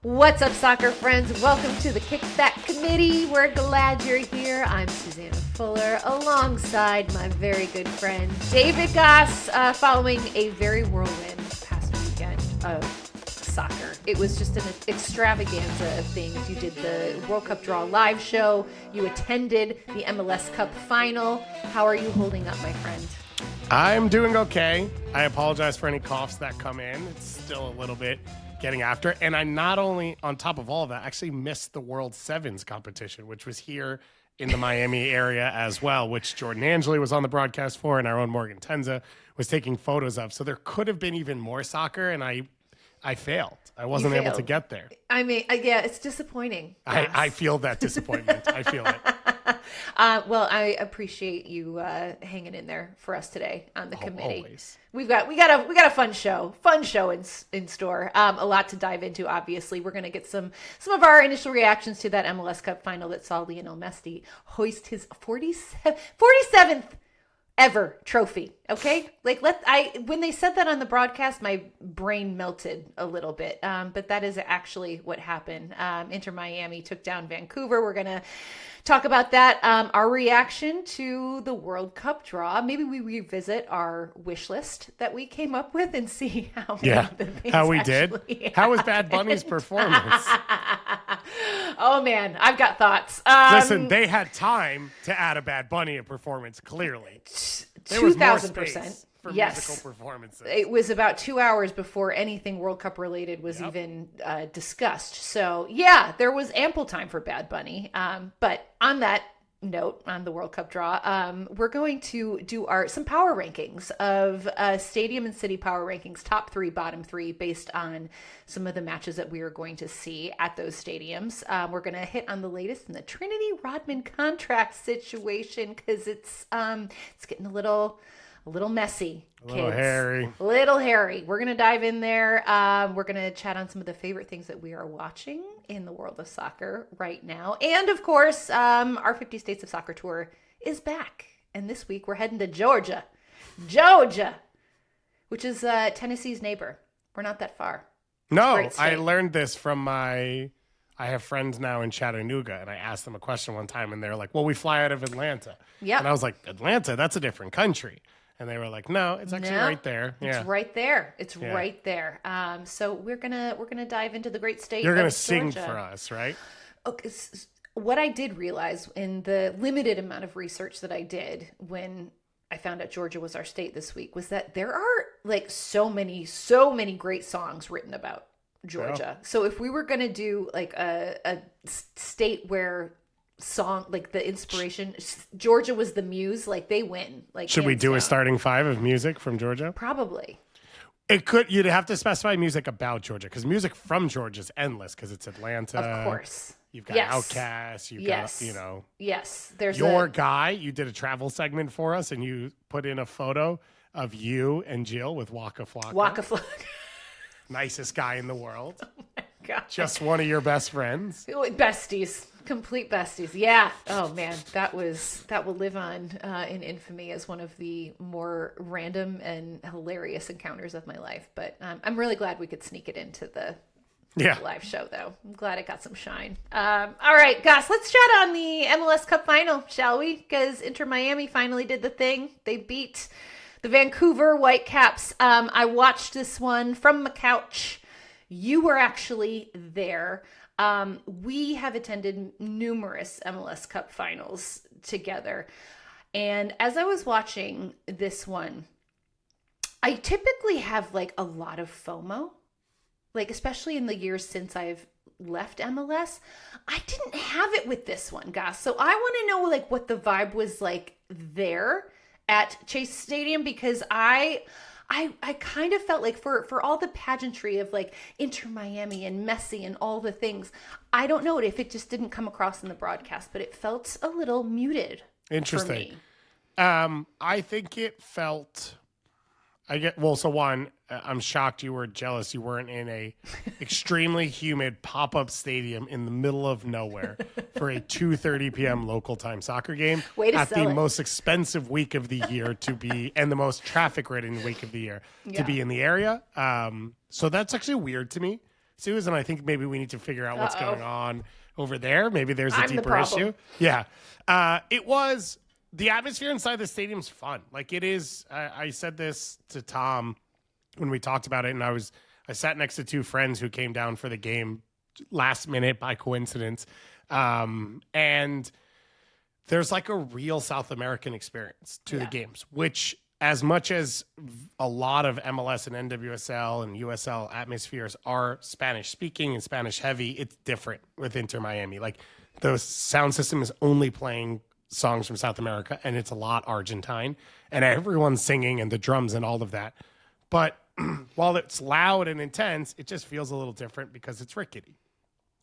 What's up, soccer friends? Welcome to the Kickback Committee. We're glad you're here. I'm Susannah Fuller, alongside my very good friend David Goss, following a very whirlwind past weekend of soccer. It was just an extravaganza of things. You did the World Cup Draw live show. You attended the MLS Cup Final. How are you holding up, my friend? I'm doing okay. I apologize for any coughs that come in. It's still a little bit getting after. And I not only, on top of all of that, actually missed the World Sevens competition, which was here in the Miami area as well, which Jordan Angeli was on the broadcast for, and our own Morgan Tenza was taking photos of. So there could have been even more soccer, and I failed. I wasn't able to get there. I mean, yeah, it's disappointing. Yes. I feel that disappointment. I feel it. Well, I appreciate you hanging in there for us today on the committee. Always. We got a fun show in store. A lot to dive into. Obviously, we're gonna get some of our initial reactions to that MLS Cup final that saw Lionel Messi hoist his 47th ever trophy. Okay, when they said that on the broadcast, my brain melted a little bit. But that is actually what happened. Inter Miami took down Vancouver. We're gonna talk about that. Our reaction to the World Cup draw. Maybe we revisit our wish list that we came up with and see how we did. How was Bad Bunny's performance? Oh man, I've got thoughts. Listen, they had time to add a Bad Bunny performance. Clearly, there was more space for musical performances. It was about 2 hours before anything World Cup related was even discussed. So yeah, there was ample time for Bad Bunny. But on that note, on the World Cup draw, we're going to do some power rankings of stadium and city power rankings, top three, bottom three, based on some of the matches that we are going to see at those stadiums. We're going to hit on the latest in the Trinity Rodman contract situation because it's getting a little messy. A little hairy. We're going to dive in there. We're going to chat on some of the favorite things that we are watching in the world of soccer right now. And of course, our 50 States of Soccer tour is back. And this week we're heading to Georgia, which is Tennessee's neighbor. We're not that far. No, I learned this from I have friends now in Chattanooga, and I asked them a question one time, and they're like, well, we fly out of Atlanta. Yeah. And I was like, Atlanta? That's a different country. And they were like, no, it's actually right there. It's right there. It's right there. So we're gonna dive into the great state. You're gonna of sing Georgia. for us, right? Okay. What I did realize in the limited amount of research that I did when I found out Georgia was our state this week was that there are like so many great songs written about Georgia. Yeah. So if we were gonna do like a state where song, like the inspiration, Georgia was the muse, like they win. Like, should we do a starting five of music from Georgia? Probably. You'd have to specify music about Georgia, because music from Georgia is endless, because it's Atlanta. Of course. You've got Outkast. You've got, Yes. There's your guy. You did a travel segment for us, and you put in a photo of you and Jill with Waka Flocka. Waka Flocka. Nicest guy in the world. Oh my God. Just one of your best friends. Besties. Complete besties. Yeah. Oh man, that will live on in infamy as one of the more random and hilarious encounters of my life. But I'm really glad we could sneak it into the live show, though. I'm glad it got some shine. All right, Goss, let's chat on the MLS Cup Final, shall we? Because Inter Miami finally did the thing. They beat the Vancouver Whitecaps. I watched this one from my couch. You were actually there. We have attended numerous MLS Cup finals together. And as I was watching this one, I typically have like a lot of FOMO, like especially in the years since I've left MLS. I didn't have it with this one, guys. So I want to know like what the vibe was like there at Chase Stadium, because I kind of felt like for all the pageantry of like Inter Miami and Messi and all the things, I don't know if it just didn't come across in the broadcast, but it felt a little muted. Interesting. For me. I think it felt. I'm shocked you were jealous you weren't in a extremely humid pop-up stadium in the middle of nowhere for a 2:30 p.m. local time soccer game at the most expensive week of the year to be, and the most traffic-ridden week of the year to be in the area. So that's actually weird to me Susan, I think maybe we need to figure out what's going on over there. Maybe there's a deeper issue. Yeah. The atmosphere inside the stadium's fun. Like it is. I said this to Tom when we talked about it, and I sat next to two friends who came down for the game last minute by coincidence. And there's like a real South American experience to the games, which as much as a lot of MLS and NWSL and USL atmospheres are Spanish speaking and Spanish heavy, it's different with Inter Miami. Like the sound system is only playing songs from South America, and it's a lot Argentine, and everyone's singing and the drums and all of that. But while it's loud and intense, it just feels a little different because it's rickety.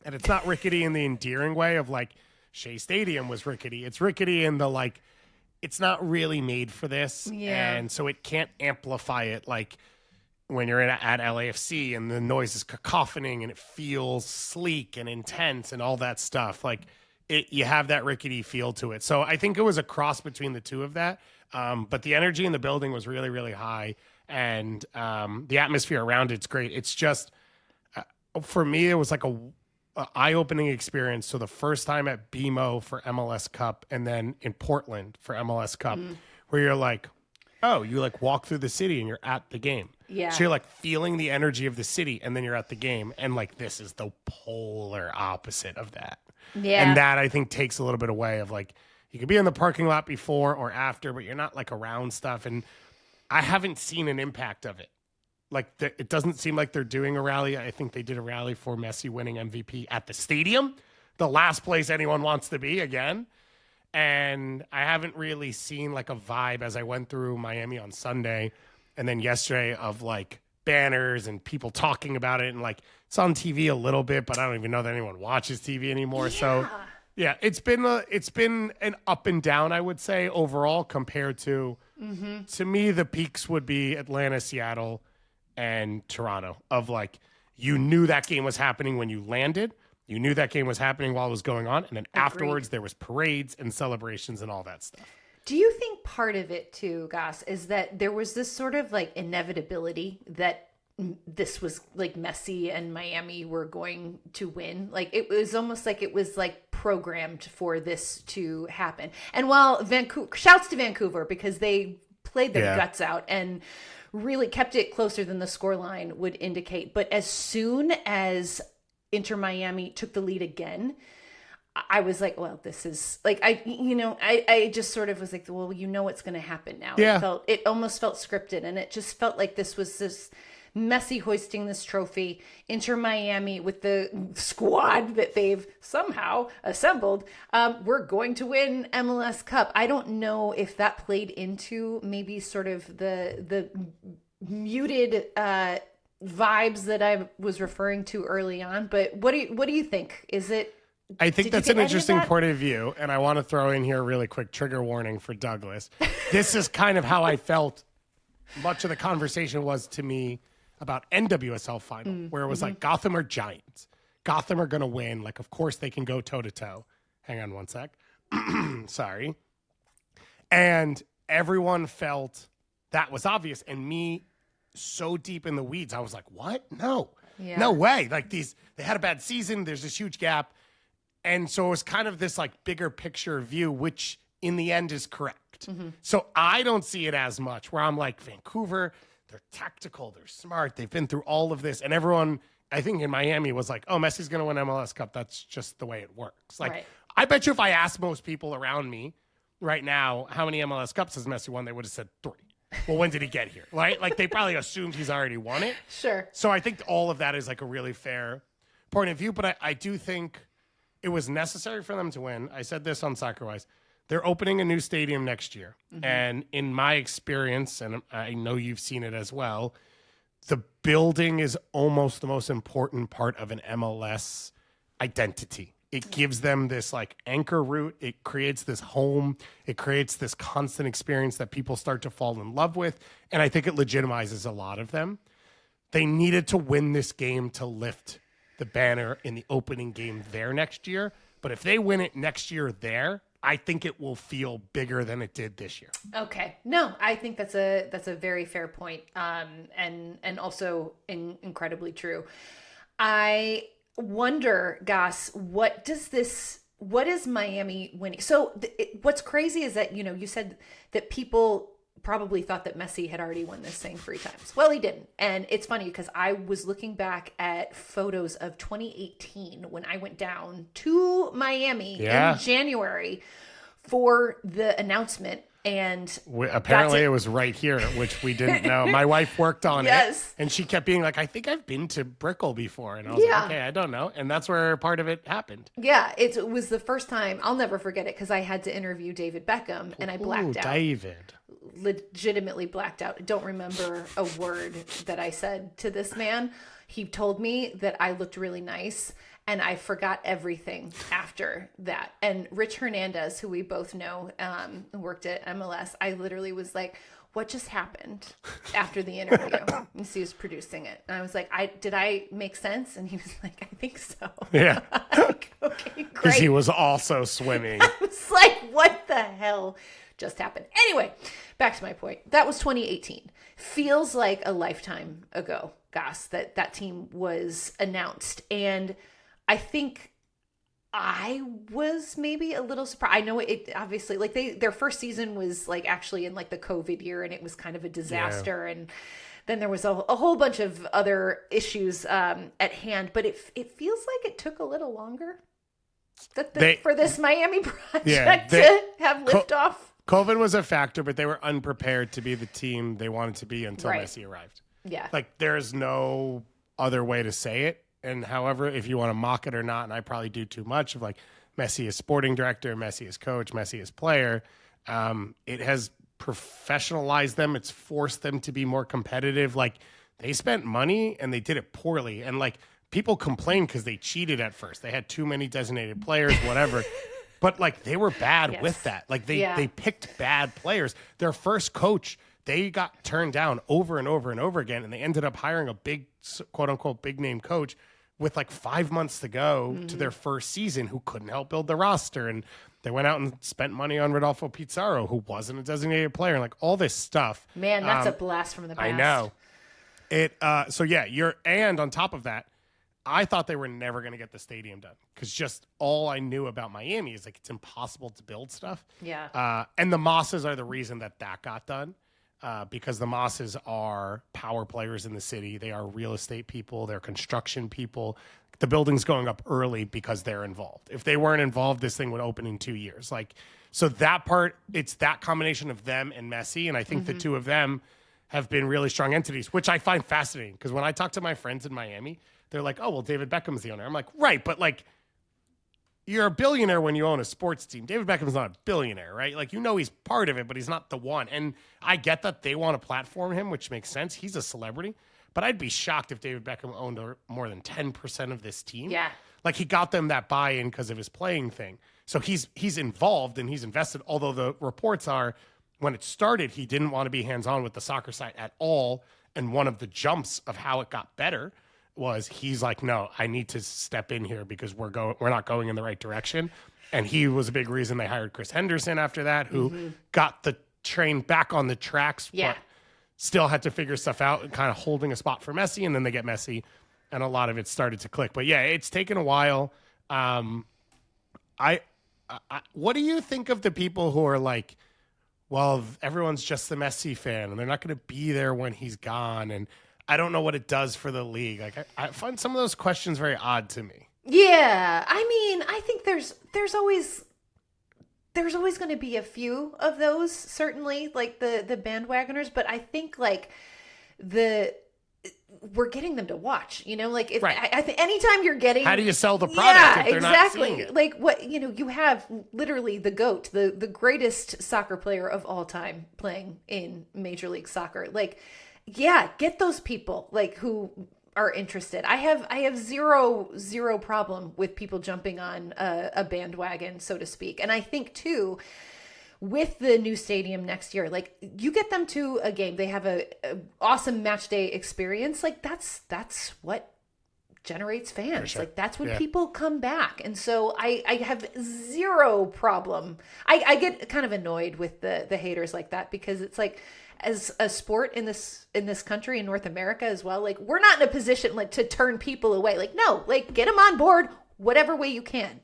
And it's not rickety in the endearing way of like Shea Stadium was rickety. It's rickety in the like, it's not really made for this. Yeah. And so it can't amplify it like when you're at LAFC and the noise is cacophoning and it feels sleek and intense and all that stuff. Like you have that rickety feel to it. So I think it was a cross between the two of that. But the energy in the building was really, really high. And the atmosphere around it's great. It's just, for me, it was like a eye-opening experience. So the first time at BMO for MLS Cup and then in Portland for MLS Cup, where you're like, oh, you like walk through the city and you're at the game. Yeah. So you're like feeling the energy of the city and then you're at the game. And like, this is the polar opposite of that. Yeah. And that I think takes a little bit away of like, you could be in the parking lot before or after, but you're not like around stuff. And I haven't seen an impact of it. Like it doesn't seem like they're doing a rally. I think they did a rally for Messi winning MVP at the stadium, the last place anyone wants to be again. And I haven't really seen like a vibe as I went through Miami on Sunday and then yesterday of like banners and people talking about it. And like it's on TV a little bit, but I don't even know that anyone watches TV anymore. Yeah. So yeah, it's been an up and down, I would say, overall compared to me, the peaks would be Atlanta, Seattle, and Toronto. Of like, you knew that game was happening when you landed. You knew that game was happening while it was going on. And then afterwards, there was parades and celebrations and all that stuff. Do you think part of it too, Goss, is that there was this sort of like inevitability that this was like Messi and Miami were going to win? Like it was almost like it was like programmed for this to happen. And while shouts to Vancouver because they played their guts out and really kept it closer than the scoreline would indicate. But as soon as Inter Miami took the lead again, I was like, well, this is like, I just sort of was like, well, you know what's going to happen now. Yeah. It almost felt scripted, and it just felt like this was this Messi hoisting this trophy, Inter Miami with the squad that they've somehow assembled. We're going to win MLS Cup. I don't know if that played into maybe sort of the muted vibes that I was referring to early on. But what do you think? Is it? I think that's an interesting point of view, and I want to throw in here a really quick trigger warning for Douglas. This is kind of how I felt. Much of the conversation was to me about NWSL final, where it was like Gotham are giants. Gotham are going to win. Like, of course they can go toe to toe. Hang on one sec. Sorry. And everyone felt that was obvious. And me, so deep in the weeds, I was like, what? No, no way. Like they had a bad season. There's this huge gap. And so it was kind of this like bigger picture view, which in the end is correct. So I don't see it as much where I'm like, Vancouver, they're tactical, they're smart, they've been through all of this. And everyone, I think in Miami was like, oh, Messi's going to win MLS Cup. That's just the way it works. Like, I bet you if I asked most people around me right now, how many MLS Cups has Messi won, they would have said 3. Well, when did he get here? Right? Like they probably assumed he's already won it. Sure. So I think all of that is like a really fair point of view. But I do think it was necessary for them to win. I said this on SoccerWise. They're opening a new stadium next year. And in my experience, and I know you've seen it as well, the building is almost the most important part of an MLS identity. It gives them this like anchor root. It creates this home. It creates this constant experience that people start to fall in love with. And I think it legitimizes a lot of them. They needed to win this game to lift the banner in the opening game there next year. But if they win it next year there, I think it will feel bigger than it did this year. Okay. No, I think that's a very fair point. And also incredibly true. I wonder, Goss, what is Miami winning? So what's crazy is that, you said that people probably thought that Messi had already won this thing 3 times. Well, he didn't. And it's funny because I was looking back at photos of 2018 when I went down to Miami in January for the announcement. And apparently it was right here, which we didn't know. My wife worked on it, and she kept being like, I think I've been to Brickell before. And I was like, okay, I don't know. And that's where part of it happened. Yeah, it was the first time. I'll never forget it because I had to interview David Beckham, and I blacked out. David. Legitimately blacked out. I don't remember a word that I said to this man. He told me that I looked really nice, and I forgot everything after that. And Rich Hernandez, who we both know, worked at MLS, I literally was like, what just happened after the interview? And he was producing it. And I was like, did I make sense? And he was like, I think so. Yeah. Like, okay, great. Because he was also swimming. I was like, what the hell just happened? Anyway, back to my point. That was 2018. Feels like a lifetime ago, Goss, that team was announced. And I think I was maybe a little surprised. I know it obviously, like their first season was like actually in like the COVID year, and it was kind of a disaster. Yeah. And then there was a whole bunch of other issues at hand, but it feels like it took a little longer for this Miami project to have liftoff. COVID was a factor, but they were unprepared to be the team they wanted to be until Messi arrived. Yeah. Like there's no other way to say it. And however, if you want to mock it or not, and I probably do too much of like Messi is sporting director, Messi is coach, Messi is player, it has professionalized them. It's forced them to be more competitive. Like they spent money and they did it poorly. And like people complained because they cheated at first. They had too many designated players, whatever. But like they were bad with that. Like they picked bad players. Their first coach, they got turned down over and over and over again. And they ended up hiring a big, quote unquote, big name coach with like 5 months to go to their first season, who couldn't help build the roster. And they went out and spent money on Rodolfo Pizarro, who wasn't a designated player, and like all this stuff. Man, that's a blast from the past. I know. And on top of that, I thought they were never going to get the stadium done because just all I knew about Miami is like it's impossible to build stuff. Yeah. And the Mosses are the reason that got done. Because the Mosses are power players in the city. They are real estate people. They're construction people. The building's going up early because they're involved. If they weren't involved, this thing would open in 2 years. So that part, it's that combination of them and Messi. And I think the two of them have been really strong entities, which I find fascinating. Because when I talk to my friends in Miami, they're like, oh, well, David Beckham's the owner. I'm like, right, but like, you're a billionaire when you own a sports team. David Beckham's not a billionaire, right? Like, he's part of it, but he's not the one. And I get that they want to platform him, which makes sense. He's a celebrity. But I'd be shocked if David Beckham owned more than 10% of this team. Yeah. Like, he got them that buy-in because of his playing thing. So he's involved and he's invested, although the reports are when it started, he didn't want to be hands-on with the soccer side at all. And one of the jumps of how it got better was he's like, no, I need to step in here because we're not going in the right direction. And he was a big reason they hired Chris Henderson after that, who got the train back on the tracks, but still had to figure stuff out and kind of holding a spot for Messi. And then they get Messi, and a lot of it started to click. But yeah, it's taken a while. What do you think of the people who are like, well, everyone's just the Messi fan and they're not going to be there when he's gone, and I don't know what it does for the league. Like I find some of those questions very odd to me. Yeah, I mean, I think there's always going to be a few of those, certainly, like the bandwagoners. But I think like we're getting them to watch. Like if I think anytime you're getting, how do you sell the product if they're not seeing it? Like what you have literally the GOAT, the greatest soccer player of all time playing in Major League Soccer. Like, yeah, get those people like who are interested. I have zero problem with people jumping on a bandwagon, so to speak. And I think too, with the new stadium next year, like you get them to a game, they have a awesome match day experience. Like that's what generates fans. Sure. Like that's when people come back. And so I have zero problem. I get kind of annoyed with the haters like that, because it's like, as a sport in this country, in North America as well, like we're not in a position like to turn people away. Like, no, like get them on board whatever way you can,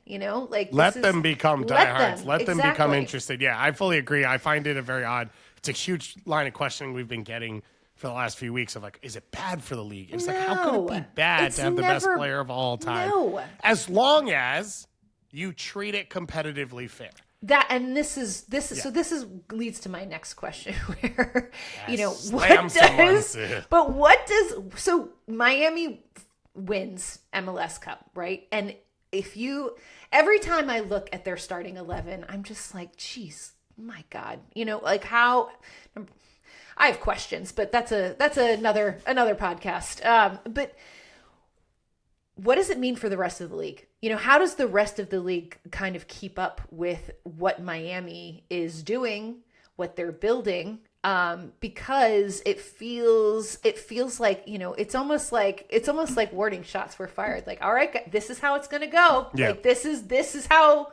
like let them become diehards. Let them become interested. Yeah, I fully agree. I find it a very odd. It's a huge line of questioning we've been getting for the last few weeks of like, is it bad for the league? It's like, how could it be bad to have the best player of all time? No. As long as you treat it competitively fair. That and this is leads to my next question where what does so Miami wins MLS Cup, right? And every time I look at their starting 11, I'm just like, geez, my God, like how I have questions, but that's another podcast. But what does it mean for the rest of the league? How does the rest of the league kind of keep up with what Miami is doing, what they're building? Because it feels like, it's almost like warning shots were fired. Like, all right, this is how it's going to go. Yeah. Like, this is how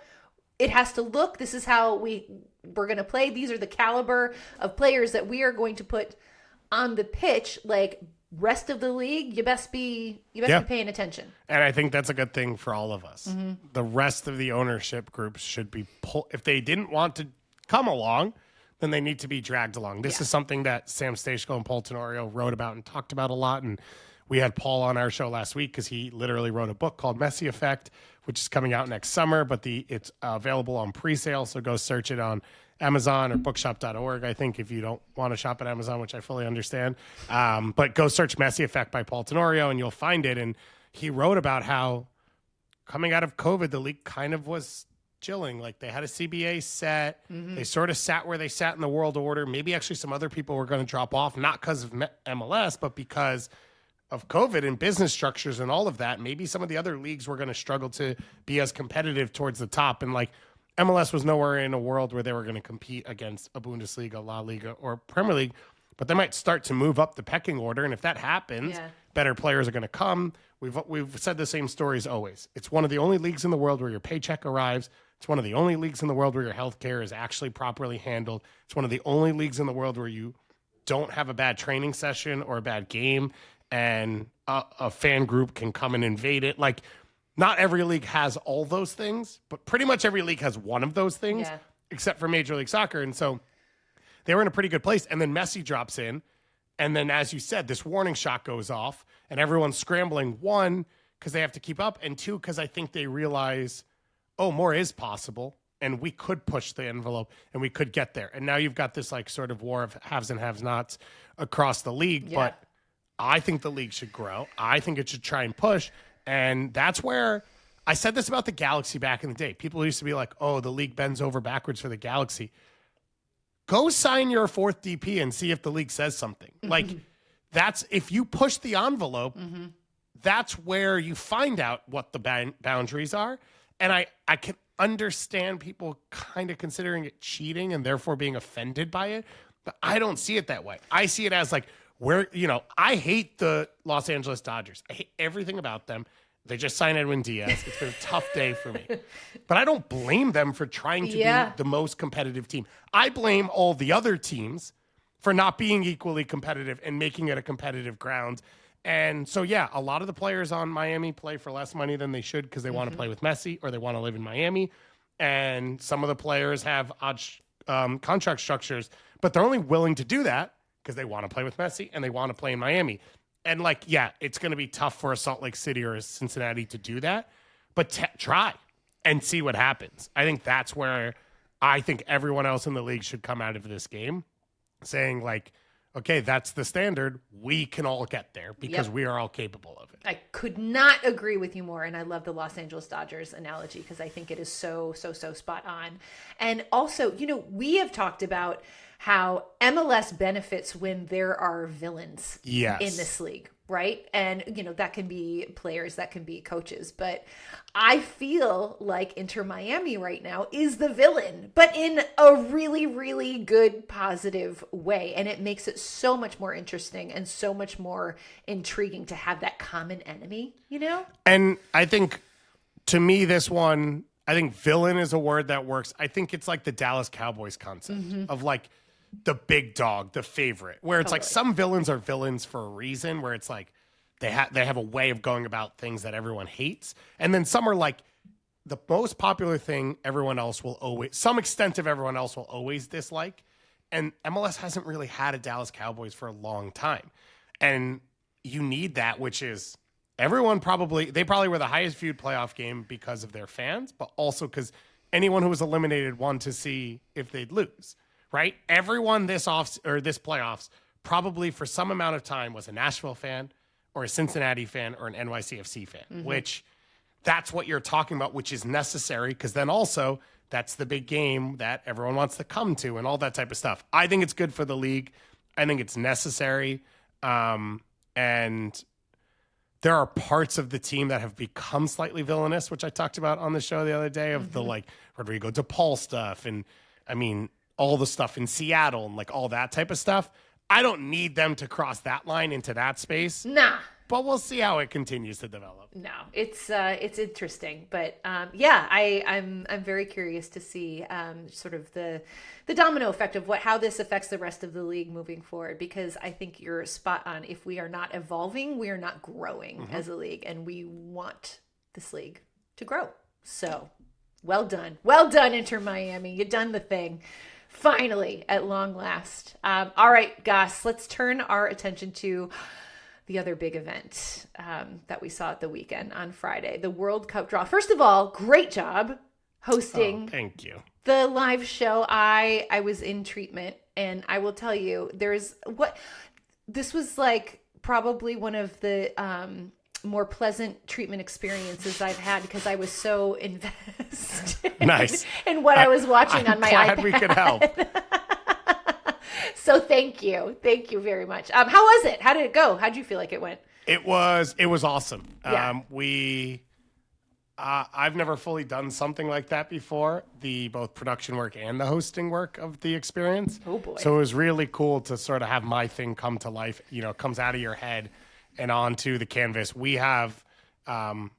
it has to look. This is how we're going to play. These are the caliber of players that we are going to put on the pitch. Like, rest of the league, you best be paying attention. And I think that's a good thing for all of us. Mm-hmm. The rest of the ownership groups should be if they didn't want to come along, then they need to be dragged along. This is something that Sam Stejsko and Paul Tenorio wrote about and talked about a lot. And we had Paul on our show last week because he literally wrote a book called Messi Effect, which is coming out next summer, but it's available on pre-sale. So go search it on Amazon or bookshop.org, I think, if you don't want to shop at Amazon, which I fully understand. But go search Messi Effect by Paul Tenorio and you'll find it. And he wrote about how coming out of COVID, the league kind of was chilling. Like they had a CBA set. Mm-hmm. They sort of sat where they sat in the world order. Maybe actually some other people were going to drop off, not because of MLS, but because of COVID and business structures and all of that. Maybe some of the other leagues were going to struggle to be as competitive towards the top. And like MLS was nowhere in a world where they were going to compete against a Bundesliga, La Liga, or Premier League, but they might start to move up the pecking order. And if that happens, better players are going to come. We've said the same stories always. It's one of the only leagues in the world where your paycheck arrives. It's one of the only leagues in the world where your healthcare is actually properly handled. It's one of the only leagues in the world where you don't have a bad training session or a bad game and a fan group can come and invade it. Like, not every league has all those things, but pretty much every league has one of those things, except for Major League Soccer. And so they were in a pretty good place. And then Messi drops in. And then, as you said, this warning shot goes off and everyone's scrambling. One, because they have to keep up. And two, because I think they realize, oh, more is possible. And we could push the envelope and we could get there. And now you've got this like sort of war of haves and have-nots across the league. Yeah. But I think the league should grow. I think it should try and push. And that's where I said this about the Galaxy back in the day. People used to be like, oh, the league bends over backwards for the Galaxy. Go sign your fourth DP and see if the league says something. Mm-hmm. Like, that's if you push the envelope, that's where you find out what the boundaries are. And I can understand people kind of considering it cheating and therefore being offended by it. But I don't see it that way. I see it as like, I hate the Los Angeles Dodgers. I hate everything about them. They just signed Edwin Diaz. It's been a tough day for me. But I don't blame them for trying to be the most competitive team. I blame all the other teams for not being equally competitive and making it a competitive ground. And so, a lot of the players on Miami play for less money than they should because they want to play with Messi or they want to live in Miami. And some of the players have odd contract structures, but they're only willing to do that because they want to play with Messi and they want to play in Miami. And it's going to be tough for a Salt Lake City or a Cincinnati to do that, but try and see what happens. I think that's where I think everyone else in the league should come out of this game saying like, okay, that's the standard. We can all get there because we are all capable of it. I could not agree with you more. And I love the Los Angeles Dodgers analogy because I think it is so spot on. And also, we have talked about how MLS benefits when there are villains in this league, right? And, that can be players, that can be coaches. But I feel like Inter Miami right now is the villain, but in a really, really good, positive way. And it makes it so much more interesting and so much more intriguing to have that common enemy, And I think, to me, I think villain is a word that works. I think it's like the Dallas Cowboys concept of like, the big dog, the favorite, where it's like some villains are villains for a reason, where it's like they have a way of going about things that everyone hates. And then some are like the most popular thing everyone else will always, some extent of everyone else will always dislike. And MLS hasn't really had a Dallas Cowboys for a long time. And you need that, which is they probably were the highest viewed playoff game because of their fans, but also because anyone who was eliminated wanted to see if they'd lose, right? Everyone this playoffs probably for some amount of time was a Nashville fan or a Cincinnati fan or an NYCFC fan, which that's what you're talking about, which is necessary because then also that's the big game that everyone wants to come to and all that type of stuff. I think it's good for the league. I think it's necessary. And there are parts of the team that have become slightly villainous, which I talked about on the show the other day of the like Rodrigo DePaul stuff. And I mean, all the stuff in Seattle and like all that type of stuff. I don't need them to cross that line into that space. Nah. But we'll see how it continues to develop. No, it's interesting, but yeah, I'm very curious to see sort of the domino effect of how this affects the rest of the league moving forward. Because I think you're spot on. If we are not evolving, we are not growing as a league, and we want this league to grow. So, well done, Inter Miami. You done the thing. Finally, at long last. All right, Gus, let's turn our attention to the other big event that we saw at the weekend on Friday, the World Cup draw. First of all, great job hosting thank you. The live show. I was in treatment, and I will tell you, this was like probably one of the more pleasant treatment experiences I've had because I was so invested in what I was watching on my iPad. I'm glad we could help. So thank you very much. How was it? How did it go? How did you feel like it went? It was awesome. Yeah. I've never fully done something like that before, the both production work and the hosting work of the experience. Oh boy. So it was really cool to sort of have my thing come to life, comes out of your head and onto the canvas. We have Ben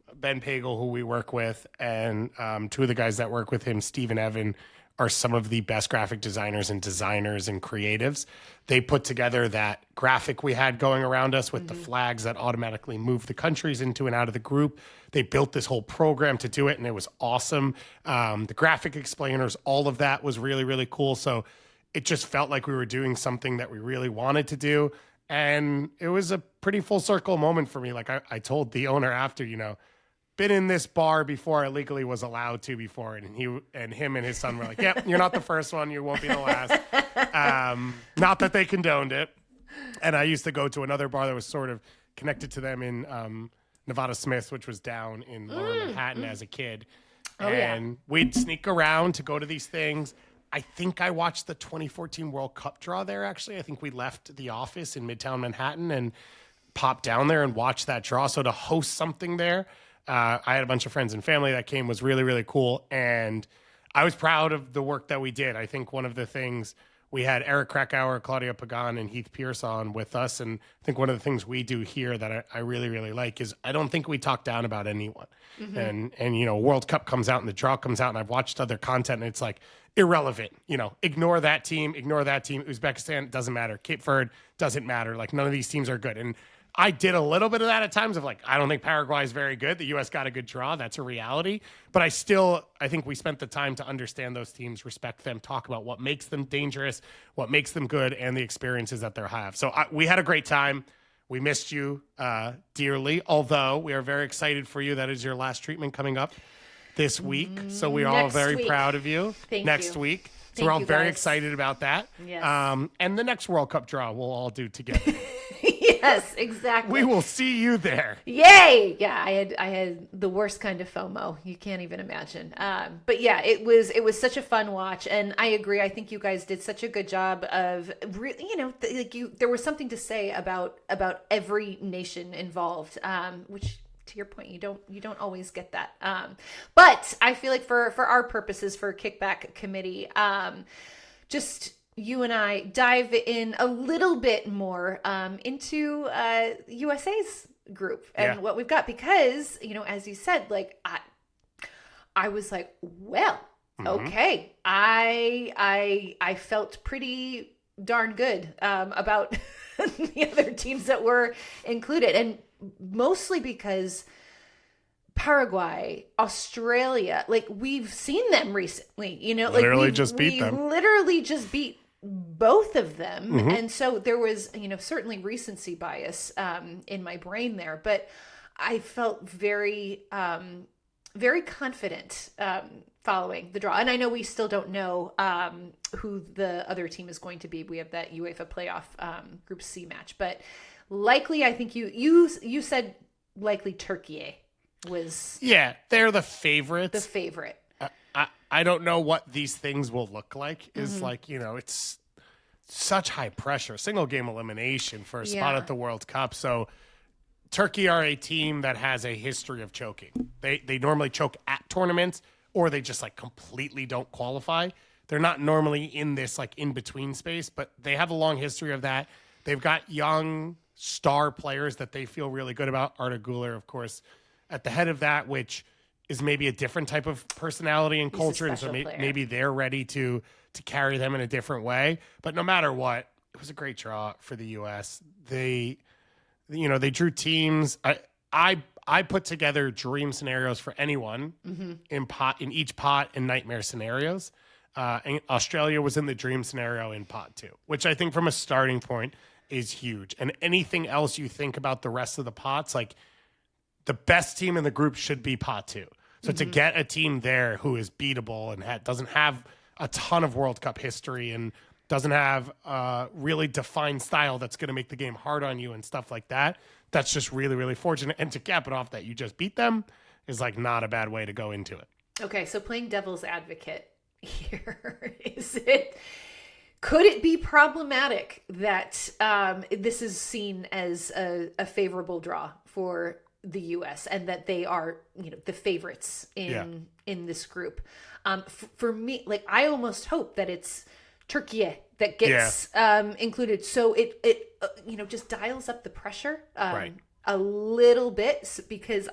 Pagel, who we work with, and two of the guys that work with him, Steve and Evan, are some of the best graphic designers and creatives. They put together that graphic we had going around us with the flags that automatically move the countries into and out of the group. They built this whole program to do it, and it was awesome. The graphic explainers, all of that was really, really cool. So it just felt like we were doing something that we really wanted to do. And it was a pretty full circle moment for me. Like I told the owner after, been in this bar before I legally was allowed to before. And him and his son were like, yep, you're not the first one. You won't be the last. Not that they condoned it. And I used to go to another bar that was sort of connected to them in Nevada Smith, which was down in lower Manhattan as a kid. We'd sneak around to go to these things. I think I watched the 2014 World Cup draw there, actually. I think we left the office in Midtown Manhattan and popped down there and watched that draw. So to host something there, I had a bunch of friends and family that came, was really, really cool. And I was proud of the work that we did. I think one of the things, we had Eric Krakauer, Claudia Pagan, and Heath Pierce on with us. And I think one of the things we do here that I really, really like is I don't think we talk down about anyone. And World Cup comes out and the draw comes out, and I've watched other content, and it's like irrelevant. Ignore that team. Uzbekistan, doesn't matter. Cape Verde, doesn't matter. Like, none of these teams are good. And I did a little bit of that at times of like, I don't think Paraguay is very good. The U.S. got a good draw. That's a reality. But I think we spent the time to understand those teams, respect them, talk about what makes them dangerous, what makes them good, and the experiences that they have. So we had a great time. We missed you dearly, although we are very excited for you. That is your last treatment coming up this week. So we are all very proud of you. Next week. So we're all very excited about that. Yes. And the next World Cup draw we'll all do together. Yes, exactly. We will see you there. Yay! Yeah, I had the worst kind of FOMO. You can't even imagine. But yeah, it was such a fun watch, and I agree. I think you guys did such a good job of really, there was something to say about every nation involved, which, to your point, you don't always get that. But I feel like for our purposes, for Kickback Committee, just you and I dive in a little bit more into USA's group and what we've got, because as you said, like I was like, well, okay, I felt pretty darn good about the other teams that were included. And mostly because Paraguay, Australia, like we've seen them recently, Literally like just beat them. Literally just beat both of them. And so there was, certainly recency bias in my brain there, but I felt very, very confident following the draw. And I know we still don't know who the other team is going to be. We have that UEFA playoff Group C match, but likely, I think you said likely Turkey was. Yeah, they're the favorites. The favorite. I don't know what these things will look like. Is like, it's such high pressure, single game elimination for a spot at the World Cup. So Turkey are a team that has a history of choking. They normally choke at tournaments, or they just like completely don't qualify. They're not normally in this like in between space, but they have a long history of that. They've got young star players that they feel really good about. Arda Güler, of course, at the head of that, which is maybe a different type of personality and culture, and so maybe they're ready to carry them in a different way. But no matter what, it was a great draw for the U.S. They drew teams. I put together dream scenarios for anyone in each pot and nightmare scenarios. And Australia was in the dream scenario in pot 2, which I think from a starting point is huge. And anything else you think about the rest of the pots, like the best team in the group should be pot 2. So to get a team there who is beatable and doesn't have a ton of World Cup history and doesn't have a really defined style that's going to make the game hard on you and stuff like that, that's just really, really fortunate. And to cap it off that you just beat them is like not a bad way to go into it. Okay, so playing devil's advocate here, could it be problematic that this is seen as a favorable draw for the U.S. and that they are, the favorites in this group? For me, like I almost hope that it's Turkey that gets included, so it just dials up the pressure a little bit, because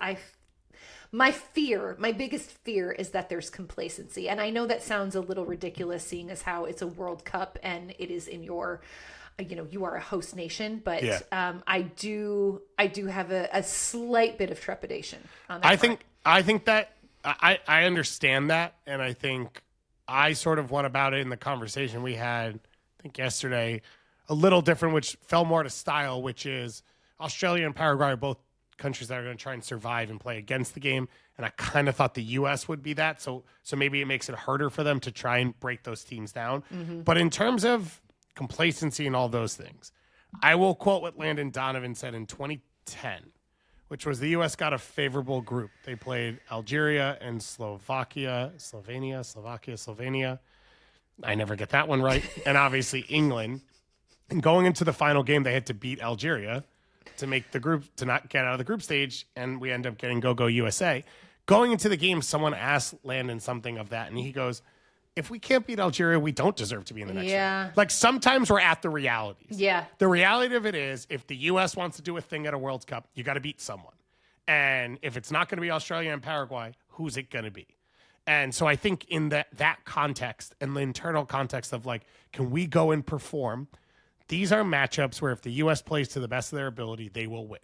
my biggest fear is that there's complacency. And I know that sounds a little ridiculous, seeing as how it's a World Cup and it is in your, you are a host nation, but I do have a slight bit of trepidation on that. I think that I understand that. And I think I sort of went about it in the conversation we had, I think yesterday, a little different, which fell more to style, which is Australia and Paraguay are both countries that are going to try and survive and play against the game. And I kind of thought the U.S. would be that. So maybe it makes it harder for them to try and break those teams down. But in terms of complacency and all those things, I will quote what Landon Donovan said in 2010, which was the U.S. got a favorable group. They played Algeria and Slovenia. I never get that one right. And obviously England. And going into the final game, they had to beat Algeria to make the group, to not get out of the group stage, and we end up getting Go USA. Going into the game, someone asked Landon something of that, and he goes, if we can't beat Algeria, we don't deserve to be in the next round. Like, sometimes we're at the realities. Yeah. The reality of it is, if the U.S. wants to do a thing at a World Cup, you got to beat someone. And if it's not going to be Australia and Paraguay, who's it going to be? And so I think in that context and the internal context of, like, can we go and perform? These are matchups where if the U.S. plays to the best of their ability, they will win.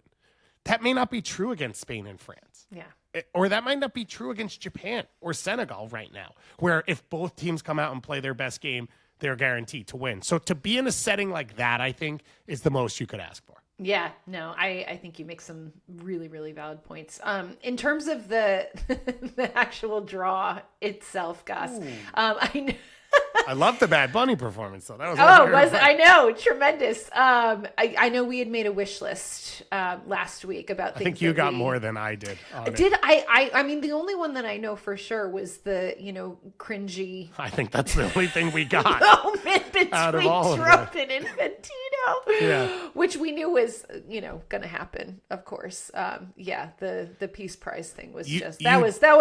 That may not be true against Spain and France. Yeah. Or that might not be true against Japan or Senegal right now, where if both teams come out and play their best game, they're guaranteed to win. So to be in a setting like that, I think, is the most you could ask for. Yeah, no, I think you make some really, really valid points. In terms of the the actual draw itself, Gus, I know. I love the Bad Bunny performance, though. That was I know, tremendous. I know we had made a wish list last week about things. I think you got more than I did. I mean, the only one that I know for sure was the cringy. I think that's the only thing we got. Moment between Trump and Infantino, which we knew was going to happen. Of course, the Peace Prize thing was that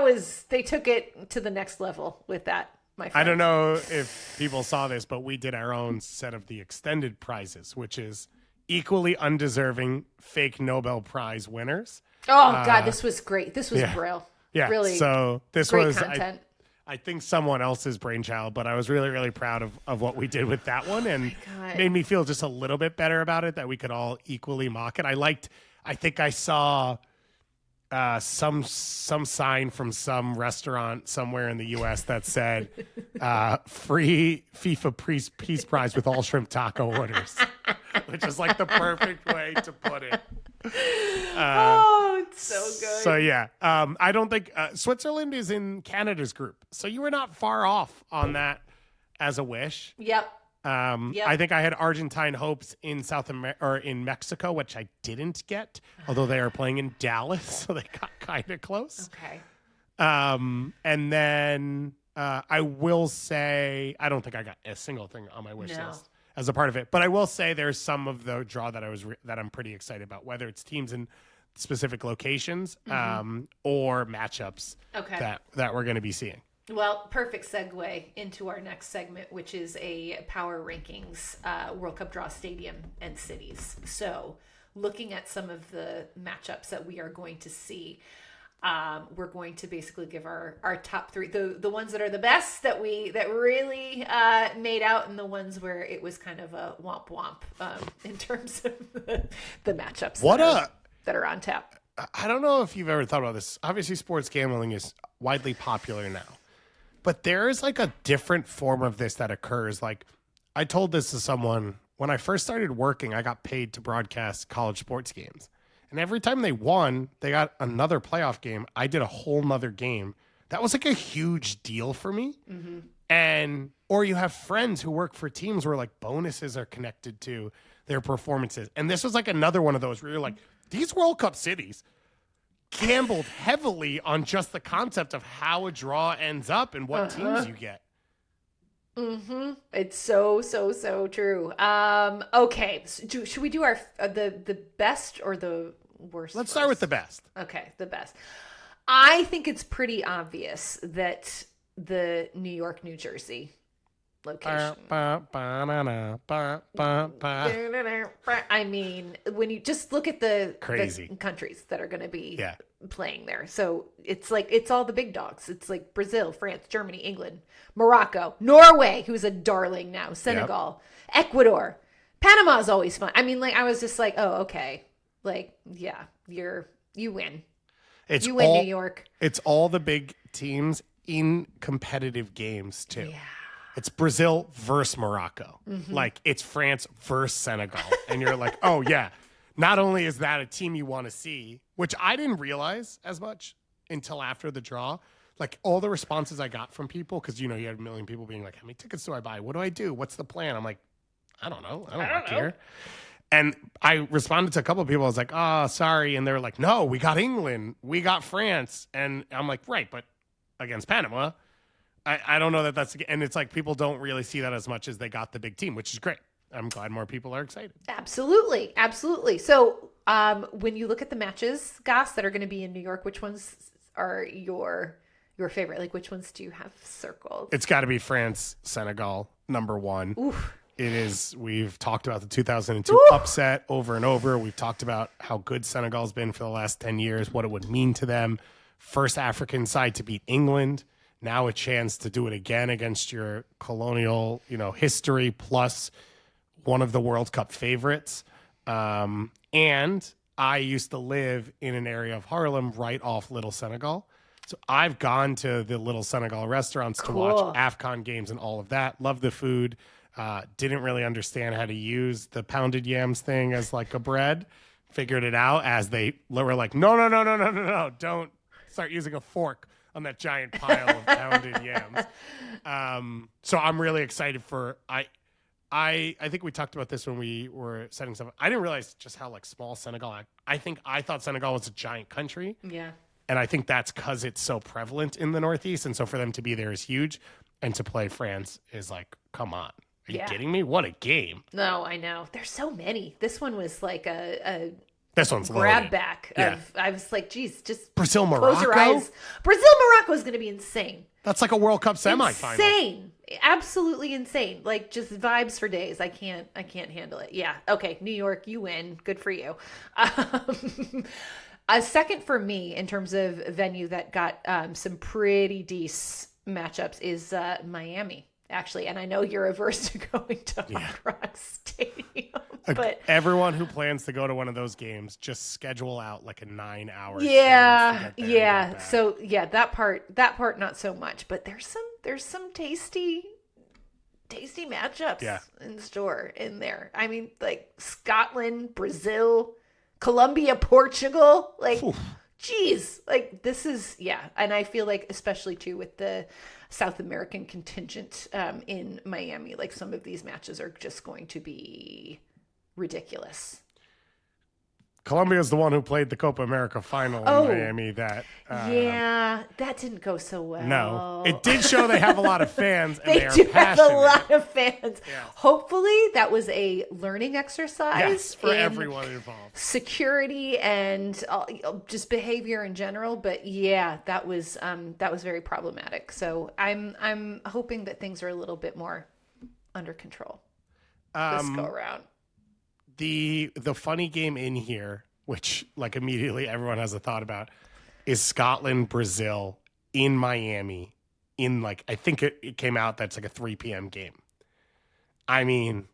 was they took it to the next level with that. I don't know if people saw this, but we did our own set of the extended prizes, which is equally undeserving fake Nobel Prize winners. Oh, God, this was great. This was brilliant. Yeah. Really so this great was content. I think someone else's brainchild, but I was really, really proud of what we did with that one, and made me feel just a little bit better about it, that we could all equally mock it. I think I saw some sign from some restaurant somewhere in the U.S. that said free FIFA Peace Prize with all shrimp taco orders, which is like the perfect way to put it. It's so good. So yeah, I don't think Switzerland is in Canada's group, so you were not far off on that as a wish. Yep. I think I had Argentine hopes in in Mexico, which I didn't get, although they are playing in Dallas, so they got kind of close. Okay. And then I will say I don't think I got a single thing on my wish list as a part of it, but I will say there's some of the draw that that I'm pretty excited about, whether it's teams in specific locations or matchups that we're going to be seeing. Well, perfect segue into our next segment, which is a power rankings World Cup draw stadium and cities. So looking at some of the matchups that we are going to see, we're going to basically give our top three, the ones that are the best that really made out, and the ones where it was kind of a womp womp in terms of the matchups that are on tap. I don't know if you've ever thought about this. Obviously, sports gambling is widely popular now. But there is like a different form of this that occurs. Like, I told this to someone when I first started working, I got paid to broadcast college sports games. And every time they won, they got another playoff game. I did a whole nother game. That was like a huge deal for me. Mm-hmm. Or you have friends who work for teams where like bonuses are connected to their performances. And this was like another one of those where you're like, these World Cup cities gambled heavily on just the concept of how a draw ends up and what teams you get. It's so true. Okay, so should we do our the best or the worst? Let's start with the best. Okay, the best. I think it's pretty obvious that the New York, New Jersey location. I mean, when you just look at the countries that are going to be playing there. So it's like, it's all the big dogs. It's like Brazil, France, Germany, England, Morocco, Norway, who's a darling now, Senegal, Ecuador, Panama's always fun. I mean, like, I was just like, oh, okay. Like, yeah, you win. You win, New York. It's all the big teams in competitive games too. Yeah. It's Brazil versus Morocco. Like, it's France versus Senegal. And you're like, oh, yeah. Not only is that a team you want to see, which I didn't realize as much until after the draw. Like, all the responses I got from people, because, you had a million people being like, how many tickets do I buy? What do I do? What's the plan? I'm like, I don't know. I don't care. And I responded to a couple of people. I was like, oh, sorry. And they were like, no, we got England. We got France. And I'm like, right, but against Panama. I don't know that's, and it's like people don't really see that as much as they got the big team, which is great. I'm glad more people are excited. Absolutely. So when you look at the matches, Goss, that are going to be in New York, which ones are your favorite? Like, which ones do you have circled? It's got to be France, Senegal, number one. Oof. It is. We've talked about the 2002 upset over and over. We've talked about how good Senegal's been for the last 10 years, what it would mean to them. First African side to beat England. Now a chance to do it again against your colonial, history, plus one of the World Cup favorites. And I used to live in an area of Harlem right off Little Senegal. So I've gone to the Little Senegal restaurants to watch AFCON games and all of that. Love the food. Didn't really understand how to use the pounded yams thing as like a bread. Figured it out as they were like, no, don't start using a fork on that giant pile of pounded yams. So I'm really excited for I think we talked about this when we were setting stuff up. I didn't realize just how like small Senegal. I thought Senegal was a giant country. Yeah. And I think that's because it's so prevalent in the Northeast. And so for them to be there is huge. And to play France is like, come on. Are you kidding me? What a game. No, I know. There's so many. This one was like this one's grab loaded. back. Yeah. I was like, geez, just Brazil, close your Morocco? eyes. Brazil, Morocco is going to be insane. That's like a World Cup semifinal. Insane. Absolutely insane. Like, just vibes for days. I can't handle it. Yeah. Okay. New York, you win. Good for you. A second for me in terms of venue that got some pretty decent matchups is Miami, actually. And I know you're averse to going to Hard Rock Stadium, but everyone who plans to go to one of those games, just schedule out like a 9-hour. Yeah. So yeah, that part not so much, but there's some tasty matchups in store in there. I mean, like Scotland, Brazil, Colombia, Portugal, like, geez, like this is, and I feel like especially too with the South American contingent in Miami, like some of these matches are just going to be ridiculous. Colombia is the one who played the Copa America final in Miami. That didn't go so well. No, it did show they have a lot of fans. And they do have a lot of fans. Yeah. Hopefully, that was a learning exercise for everyone involved. Security and just behavior in general. But yeah, that was very problematic. So I'm hoping that things are a little bit more under control this go around. The funny game in here, which like immediately everyone has a thought about, is Scotland, Brazil in Miami in like, I think it came out that's like a 3 p.m. game. I mean,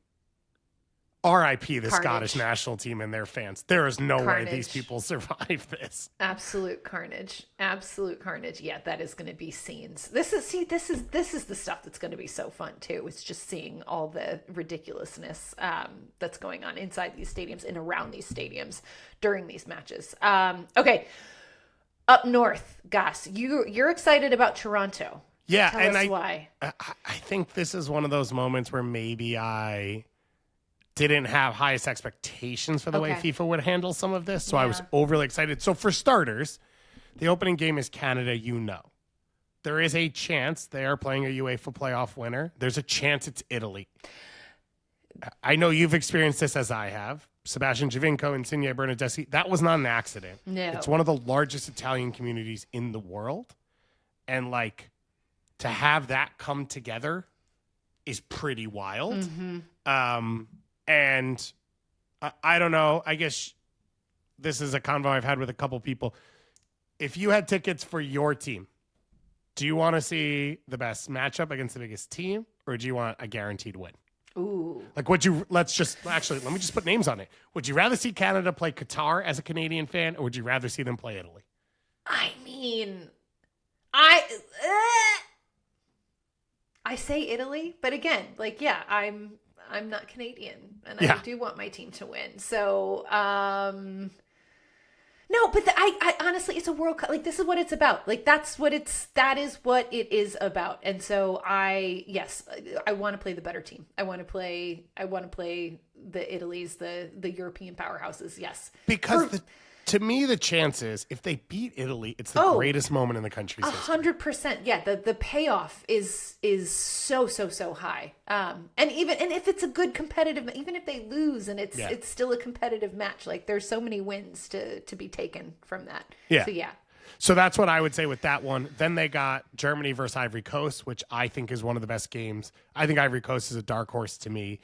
RIP the Scottish national team and their fans. There is no way these people survive this. Absolute carnage. Yeah, that is going to be scenes. This is the stuff that's going to be so fun too. It's just seeing all the ridiculousness that's going on inside these stadiums and around these stadiums during these matches. Okay, up north, Gus, you're excited about Toronto. Yeah, Tell us why. I think this is one of those moments where maybe I didn't have highest expectations for the way FIFA would handle some of this. So I was overly excited. So for starters, the opening game is Canada, There is a chance they are playing a UEFA playoff winner. There's a chance it's Italy. I know you've experienced this as I have. Sebastian Giovinco and Insigne Bernardeschi. That was not an accident. No. It's one of the largest Italian communities in the world. And like to have that come together is pretty wild. Mm-hmm. And I don't know. I guess this is a convo I've had with a couple people. If you had tickets for your team, do you want to see the best matchup against the biggest team, or do you want a guaranteed win? Ooh. Like, let me just put names on it. Would you rather see Canada play Qatar as a Canadian fan, or would you rather see them play Italy? I mean, I say Italy, but again, like, I'm not Canadian, and I do want my team to win. So, no, but I honestly, it's a World Cup. Like, this is what it's about. Like, that is what it is about. And so I want to play the better team. I want to play the Italys, the European powerhouses. Yes. Because to me, the chances, if they beat Italy, it's the greatest moment in the country's history. 100%. Yeah, the payoff is so high. And if it's a good competitive, even if they lose and it's still a competitive match, like there's so many wins to be taken from that. Yeah. So yeah. So that's what I would say with that one. Then they got Germany versus Ivory Coast, which I think is one of the best games. I think Ivory Coast is a dark horse to me.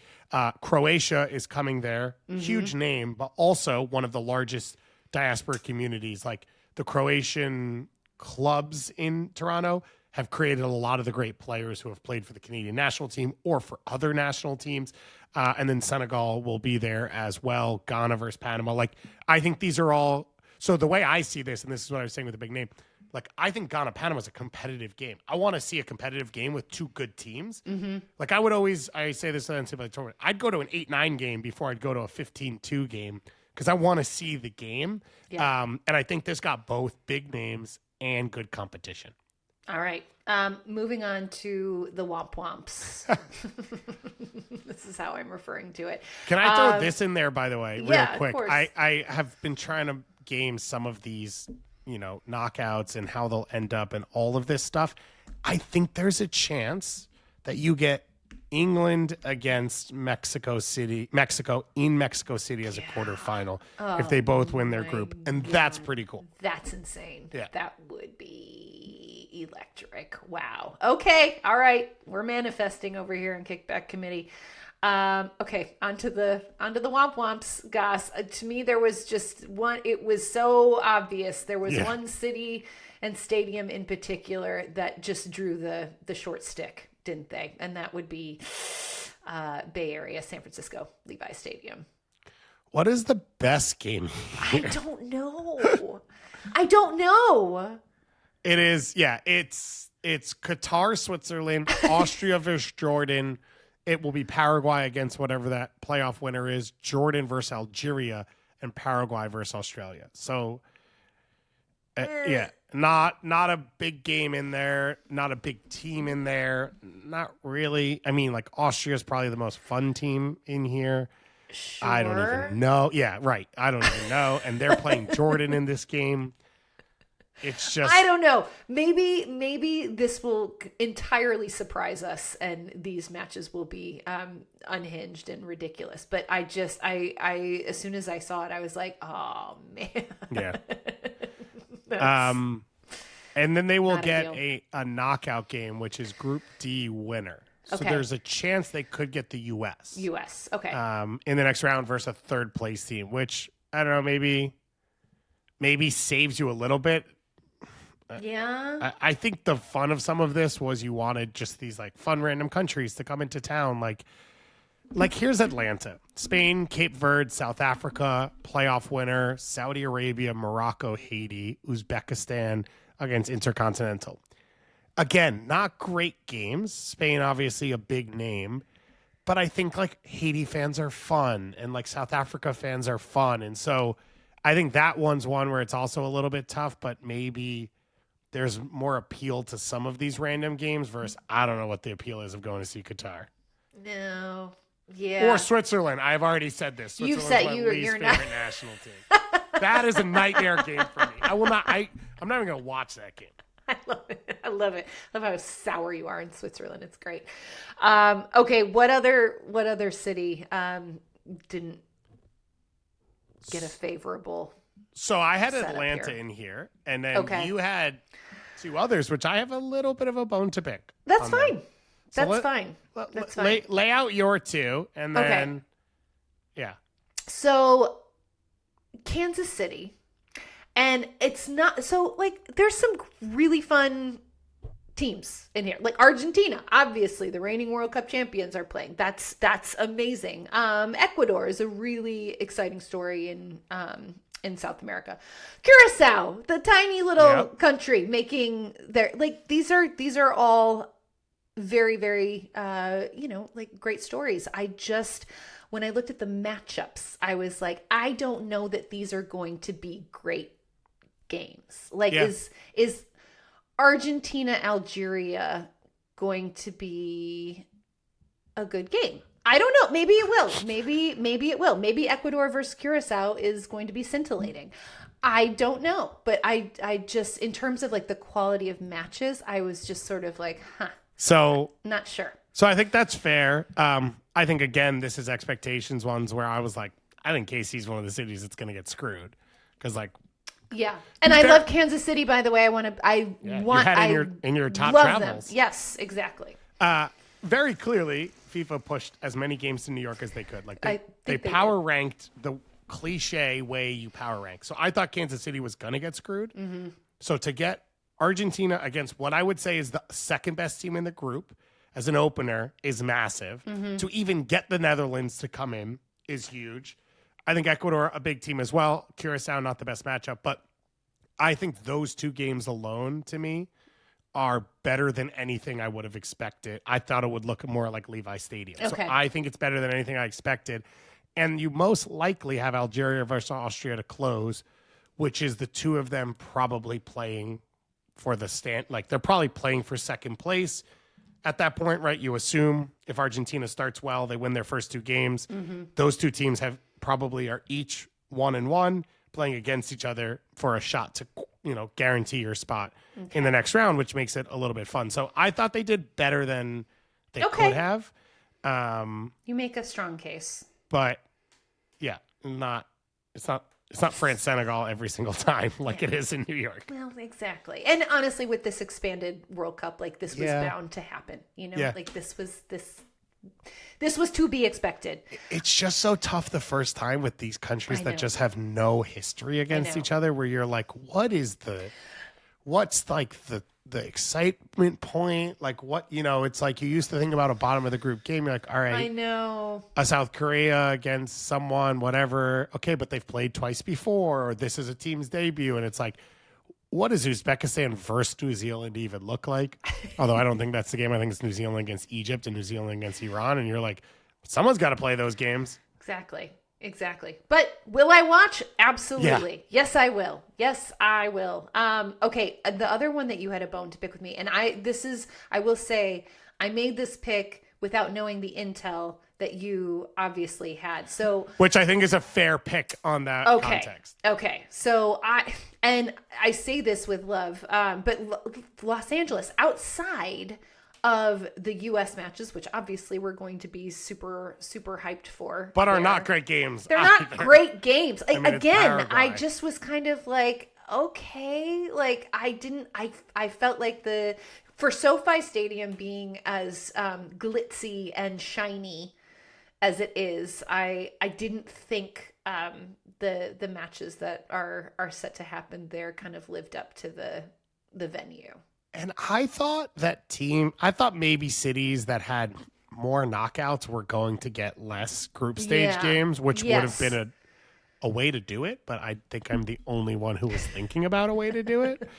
Croatia is coming there. Mm-hmm. Huge name, but also one of the largest diaspora communities. Like the Croatian clubs in Toronto have created a lot of the great players who have played for the Canadian national team or for other national teams. And then Senegal will be there as well. Ghana versus Panama. Like, I think these are all. So the way I see this, and this is what I was saying with the big name, like, I think Ghana-Panama is a competitive game. I want to see a competitive game with two good teams. Mm-hmm. Like, I say this in the NCAA tournament, I'd go to an 8-9 game before I'd go to a 15-2 game because I want to see the game. Yeah. And I think this got both big names and good competition. All right. Moving on to the Womp Womps. This is how I'm referring to it. Can I throw this in there, by the way, real quick? Of course. I have been trying to game some of these, knockouts and how they'll end up and all of this stuff. I think there's a chance that you get England against Mexico in Mexico City as a quarterfinal if they both win their group. And that's pretty cool. That's insane. Yeah. That would be electric. Wow. Okay. All right. We're manifesting over here in Kickback Committee. Okay, onto the womp womps, Goss. To me, there was just one. It was so obvious. There was one city and stadium in particular that just drew the short stick, didn't they? And that would be Bay Area, San Francisco, Levi Stadium. What is the best game here? I don't know. I don't know. It is, it's Qatar, Switzerland, Austria versus Jordan. It will be Paraguay against whatever that playoff winner is, Jordan versus Algeria, and Paraguay versus Australia. So, not a big game in there, not a big team in there, not really. I mean, like Austria is probably the most fun team in here. Sure. I don't even know. Yeah, right. I don't even know. And they're playing Jordan in this game. It's just, I don't know. Maybe this will entirely surprise us, and these matches will be unhinged and ridiculous. But I as soon as I saw it, I was like, oh man. Yeah. And then they will get a knockout game, which is Group D winner. So there's a chance they could get the U.S. Okay. In the next round versus a third place team, which I don't know, maybe saves you a little bit. Yeah. I think the fun of some of this was you wanted just these like fun random countries to come into town. Like here's Atlanta, Spain, Cape Verde, South Africa, playoff winner, Saudi Arabia, Morocco, Haiti, Uzbekistan against Intercontinental. Again, not great games. Spain, obviously a big name, but I think like Haiti fans are fun and like South Africa fans are fun. And so I think that one's one where it's also a little bit tough, but maybe there's more appeal to some of these random games versus I don't know what the appeal is of going to see Qatar. No. Yeah. Or Switzerland. I've already said this. You've Switzerland's said my least you're favorite not national team. That is a nightmare game for me. I'm not even going to watch that game. I love it. I love how sour you are in Switzerland. It's great. Okay. What other city didn't get a favorable? So I had setup Atlanta here in here, and then you had two others, which I have a little bit of a bone to pick. That's fine. So That's fine. That's fine. Lay out your two, and then So Kansas City, and it's not so like there's some really fun teams in here. Like Argentina, obviously the reigning World Cup champions are playing. That's amazing. Ecuador is a really exciting story in South America. Curacao, the tiny little country making their like these are all very, very like great stories. When I looked at the matchups, I was like, I don't know that these are going to be great games. Like is Argentina Algeria going to be a good game? I don't know. Maybe it will. Maybe it will. Maybe Ecuador versus Curacao is going to be scintillating. I don't know. But I just, in terms of like the quality of matches, I was just sort of like, So not sure. So I think that's fair. I think again, this is expectations ones where I was like, I think KC's one of the cities that's going to get screwed because like. Yeah, and I love Kansas City. By the way, you had in your top love travels. Them. Yes, exactly. Very clearly, FIFA pushed as many games to New York as they could. Like they power ranked the cliche way you power rank. So I thought Kansas City was gonna get screwed. Mm-hmm. So to get Argentina against what I would say is the second best team in the group as an opener is massive. Mm-hmm. To even get the Netherlands to come in is huge. I think Ecuador, a big team as well. Curacao, not the best matchup, but I think those two games alone, to me, are better than anything I would have expected. I thought it would look more like Levi Stadium. Okay. So I think it's better than anything I expected. And you most likely have Algeria versus Austria to close, which is the two of them probably playing for the stand. Like, they're probably playing for second place at that point, right? You assume if Argentina starts well, they win their first two games. Mm-hmm. Those two teams are each 1-1 playing against each other for a shot to, guarantee your spot in the next round, which makes it a little bit fun. So I thought they did better than they could have. You make a strong case. But it's not France Senegal every single time like it is in New York. Well, exactly. And honestly, with this expanded World Cup, like this was bound to happen. Like this this was to be expected. It's just so tough the first time with these countries that just have no history against each other, where you're like, what's like the excitement point? Like what, it's like you used to think about a bottom of the group game. You're like, all right, I know. A South Korea against someone, whatever. Okay, but they've played twice before, or this is a team's debut. And it's like, what does Uzbekistan versus New Zealand even look like? Although I don't think that's the game. I think it's New Zealand against Egypt and New Zealand against Iran. And you're like, someone's got to play those games. Exactly. But will I watch? Absolutely. Yeah. Yes, I will. Okay. The other one that you had a bone to pick with me, and I will say, I made this pick without knowing the intel that you obviously had. So, which I think is a fair pick on that context. Okay. So I say this with love, but Los Angeles, outside of the U.S. matches, which obviously we're going to be super, super hyped for. But are not great games. They're not great games. Again, I just was kind of like, okay. Like, I felt like for SoFi Stadium being as glitzy and shiny as it is, I didn't think the matches that are set to happen there kind of lived up to the venue. And I thought maybe cities that had more knockouts were going to get less group stage games, which would have been a way to do it. But I think I'm the only one who was thinking about a way to do it.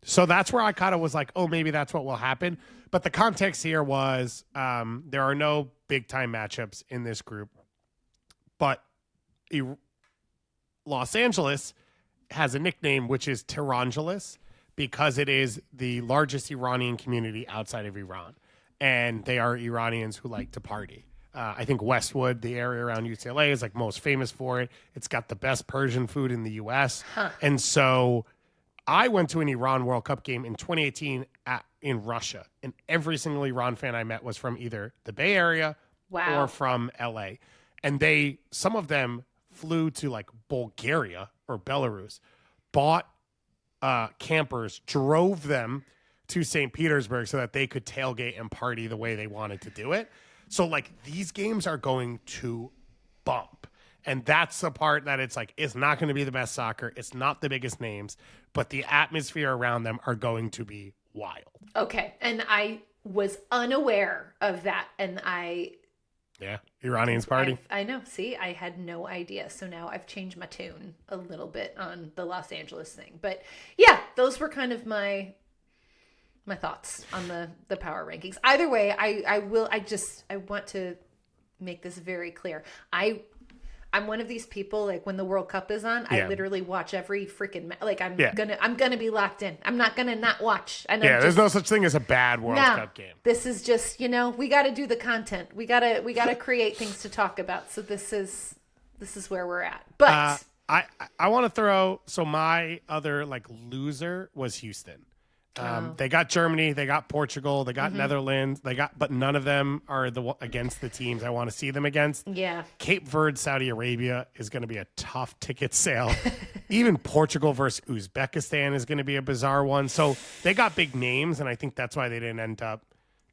So that's where I kind of was like, oh, maybe that's what will happen. But the context here was there are no big time matchups in this group. But Los Angeles has a nickname, which is Tehrangeles, because it is the largest Iranian community outside of Iran. And they are Iranians who like to party. I think Westwood, the area around UCLA, is like most famous for it. It's got the best Persian food in the U.S. And so I went to an Iran World Cup game in 2018 in Russia. And every single Iran fan I met was from either the Bay Area or from L.A. And some of them flew to like Bulgaria or Belarus, bought campers, drove them to St. Petersburg so that they could tailgate and party the way they wanted to do it. So like these games are going to bump. And that's the part that it's like, it's not going to be the best soccer. It's not the biggest names, but the atmosphere around them are going to be wild. Okay. And I was unaware of that. And Iranians party. I know. See, I had no idea. So now I've changed my tune a little bit on the Los Angeles thing. But yeah, those were kind of my thoughts on the power rankings. Either way, I want to make this very clear. I'm one of these people, like when the World Cup is on, I literally watch every freaking like I'm gonna be locked in. I'm not gonna not watch. And there's no such thing as a bad World Cup game. This is just, we got to do the content. We gotta create things to talk about. So this is where we're at. But I want to throw. So my other like loser was Houston. They got Germany, they got Portugal, they got Netherlands, but none of them are against the teams I want to see them against. Yeah. Cape Verde, Saudi Arabia is going to be a tough ticket sale. Even Portugal versus Uzbekistan is going to be a bizarre one. So they got big names, and I think that's why they didn't end up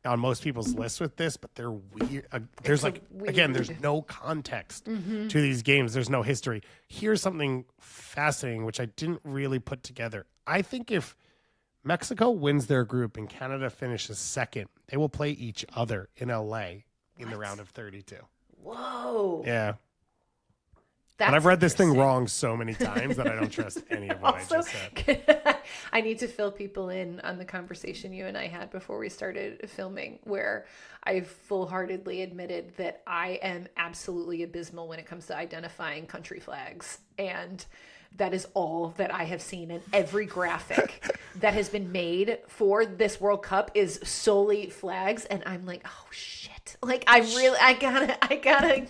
on most people's lists with this, but they're weird. There's no context to these games. There's no history. Here's something fascinating, which I didn't really put together. I think if Mexico wins their group and Canada finishes second, they will play each other in LA in the round of 32. Whoa. Yeah. But I've read this thing wrong so many times that I don't trust any of what I just said. I need to fill people in on the conversation you and I had before we started filming, where I full-heartedly admitted that I am absolutely abysmal when it comes to identifying country flags. And that is all that I have seen, and every graphic that has been made for this World Cup is solely flags, and I'm like, oh shit. Like I gotta.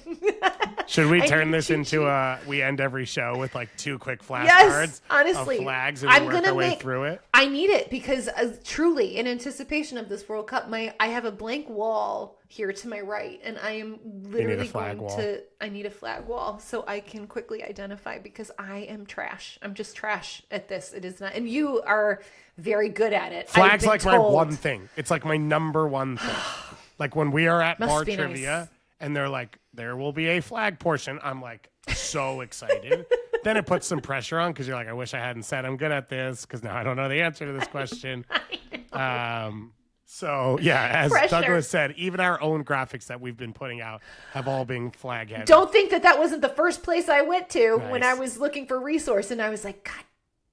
Should we turn this into we end every show with like 2 quick flashcards? Yes, honestly, of flags and we work our way through it? I need it because truly, in anticipation of this World Cup, I have a blank wall here to my right, and I am literally I need a flag wall so I can quickly identify, because I am trash. I'm just trash at this. It is not, and you are very good at it. Flags like my one thing. It's like my number one thing. Like when we are at Must bar be trivia nice. and they're like, there will be a flag portion. I'm like so excited. Then it puts some pressure on because you're like, I wish I hadn't said I'm good at this because now I don't know the answer to this question. So yeah, as Pressure. Douglas said, even our own graphics that we've been putting out have all been flag heavy. Don't think that wasn't the first place I went to when I Nice. was looking for resource, and I was like, God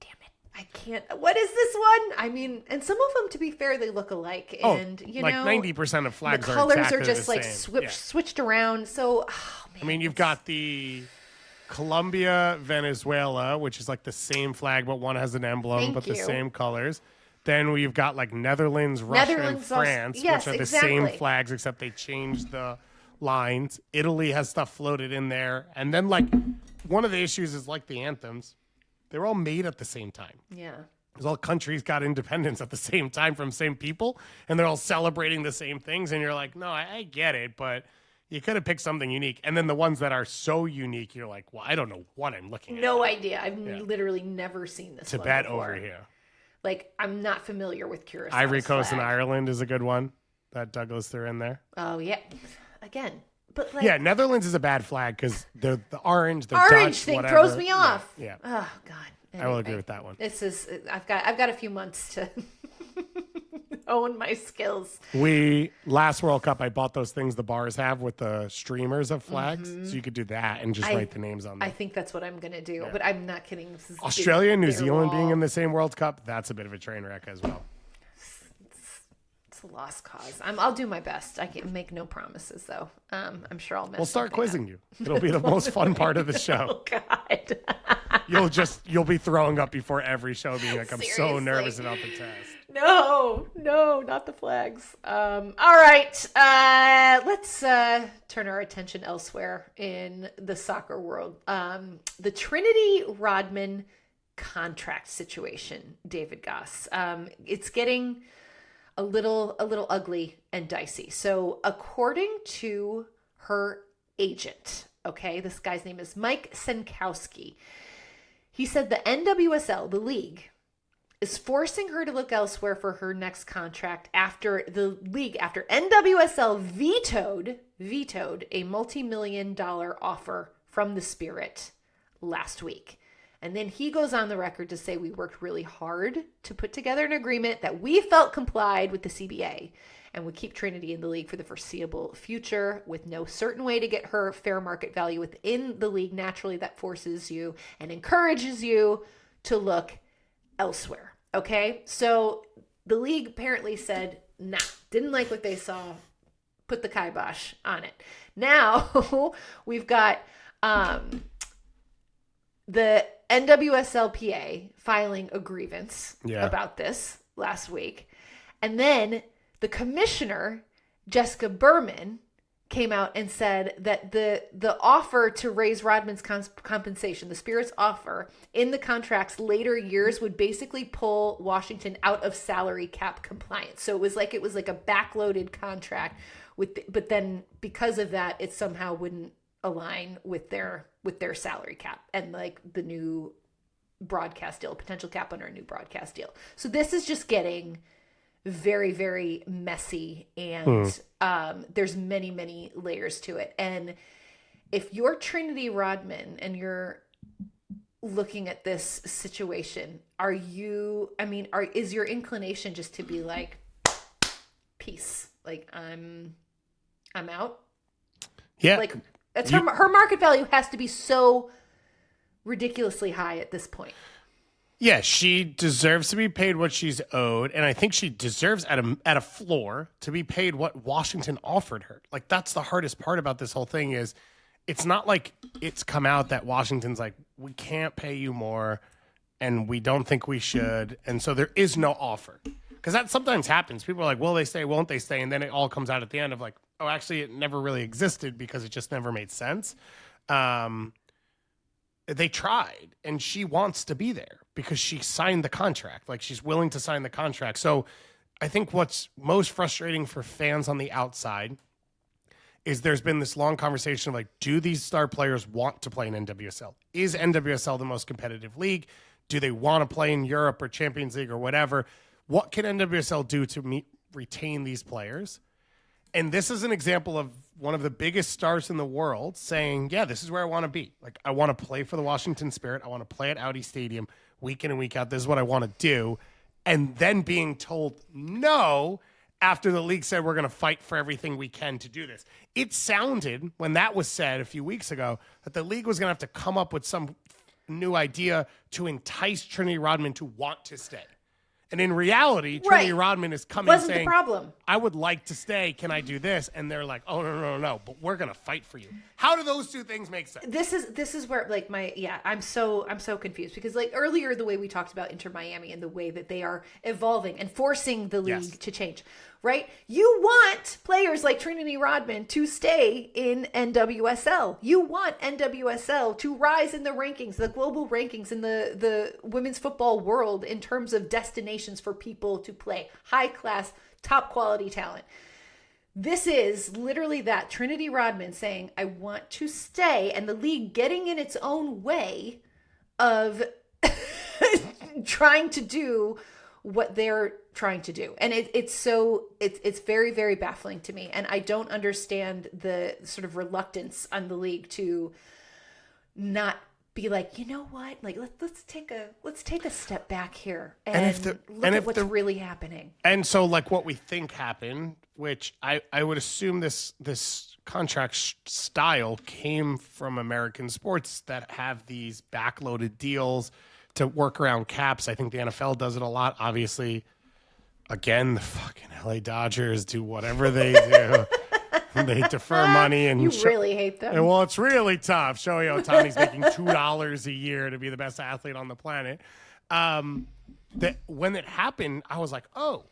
damn it, I can't. What is this one? I mean, and some of them, to be fair, they look alike, and you like know, 90% of flags the are colors exactly are just the like same. Yeah. switched around. So, oh, man, I mean, you've got the Colombia, Venezuela, which is like the same flag, but one has an emblem, Thank but the you. same colors. Then we've got like Netherlands, Russia, and Netherlands also- France, yes, which are the exactly. same flags, except they changed the lines. Italy has stuff floated in there. And then like one of the issues is like the anthems. They were all made at the same time. yeah. Because all countries got independence at the same time from same people, and they're all celebrating the same things. And you're like, no, I get it, but you could have picked something unique. And then the ones that are so unique, you're like, well, I don't know what I'm looking at. No idea. I've literally never seen this. Tibet one before. over here. Like, I'm not familiar with Curacao. Ivory Coast and Ireland is a good one that Douglas threw in there. Oh yeah, again, but like, Yeah, Netherlands is a bad flag because the orange, the orange Dutch, thing whatever. throws me off. Yeah. Oh God. I will Anyway, agree with that one. This is I've got a few months to own my skills. Last World Cup, I bought those things the bars have with the streamers of flags, so you could do that and just write the names on them. I think that's what I'm gonna do, but I'm not kidding. This is Australia and New big Zealand being wall. in the same World Cup, that's a bit of a train wreck as well. It's a lost cause. I'll do my best. I can make no promises though. I'm sure I'll mess. We'll start something quizzing you. It'll be the most fun part of the show. up. Oh God. You'll be throwing up before every show, being like, I'm so Seriously. nervous about the test. No, not the flags. All right, let's turn our attention elsewhere in the soccer world. The Trinity Rodman contract situation, David Goss. It's getting a little ugly and dicey. So, according to her agent, okay, this guy's name is Mike Senkowski. He said the NWSL, the league, is forcing her to look elsewhere for her next contract after NWSL vetoed a multi-million-dollar offer from the Spirit last week. And then he goes on the record to say we worked really hard to put together an agreement that we felt complied with the CBA and would keep Trinity in the league for the foreseeable future with no certain way to get her fair market value within the league. Naturally, that forces you and encourages you to look elsewhere. Okay, so the league apparently said, nah, didn't like what they saw, put the kibosh on it. Now we've got the NWSLPA filing a grievance about this last week. And then the commissioner, Jessica Berman, came out and said that the offer to raise Rodman's compensation, the Spirit's offer in the contract's later years, would basically pull Washington out of salary cap compliance. So it was like a backloaded contract but then because of that, it somehow wouldn't align with their salary cap and like the new broadcast deal, potential cap under a new broadcast deal. So this is just getting very, very messy, and there's many, many layers to it. And if you're Trinity Rodman and you're looking at this situation, is your inclination just to be like, peace, like I'm out? Yeah. Like that's her market value has to be so ridiculously high at this point. Yeah, she deserves to be paid what she's owed, and I think she deserves at a floor to be paid what Washington offered her. Like, that's the hardest part about this whole thing is it's not like it's come out that Washington's like, we can't pay you more, and we don't think we should, and so there is no offer. Because that sometimes happens. People are like, will they stay, won't they stay? And then it all comes out at the end of like, oh, actually, it never really existed because it just never made sense. They tried, and she wants to be there because she signed the contract. Like, she's willing to sign the contract. So I think what's most frustrating for fans on the outside is there's been this long conversation of like, do these star players want to play in NWSL? Is NWSL the most competitive league? Do they want to play in Europe or Champions League or whatever? What can NWSL do to retain these players? And this is an example of one of the biggest stars in the world saying, yeah, this is where I want to be. Like, I want to play for the Washington Spirit. I want to play at Audi Stadium week in and week out. This is what I want to do. And then being told no after the league said we're going to fight for everything we can to do this. It sounded, when that was said a few weeks ago, that the league was going to have to come up with some new idea to entice Trinity Rodman to want to stay. And in reality, Trinity Rodman is coming saying, the problem. I would like to stay. Can I do this? And they're like, oh, no, but we're going to fight for you. How do those two things make sense? This is where, like, I'm so confused because, like, earlier, the way we talked about Inter Miami and the way that they are evolving and forcing the league to change, right? You want players like Trinity Rodman to stay in NWSL. You want NWSL to rise in the rankings, the global rankings in the women's football world in terms of destinations for people to play. High class, top quality talent. This is literally that Trinity Rodman saying, I want to stay, and the league getting in its own way of trying to do what they're trying to do. And it's very, very baffling to me. And I don't understand the sort of reluctance on the league to not be like, you know what? Like, let's take a step back here and look at what's really happening. And so, like, what we think happened, which I would assume this contract style came from American sports that have these backloaded deals to work around caps. I think the NFL does it a lot. Obviously, again, the fucking LA Dodgers do whatever they do. They defer money. And you really hate them. And, well, it's really tough. Shohei Ohtani's making $2 a year to be the best athlete on the planet. When it happened, I was like, oh,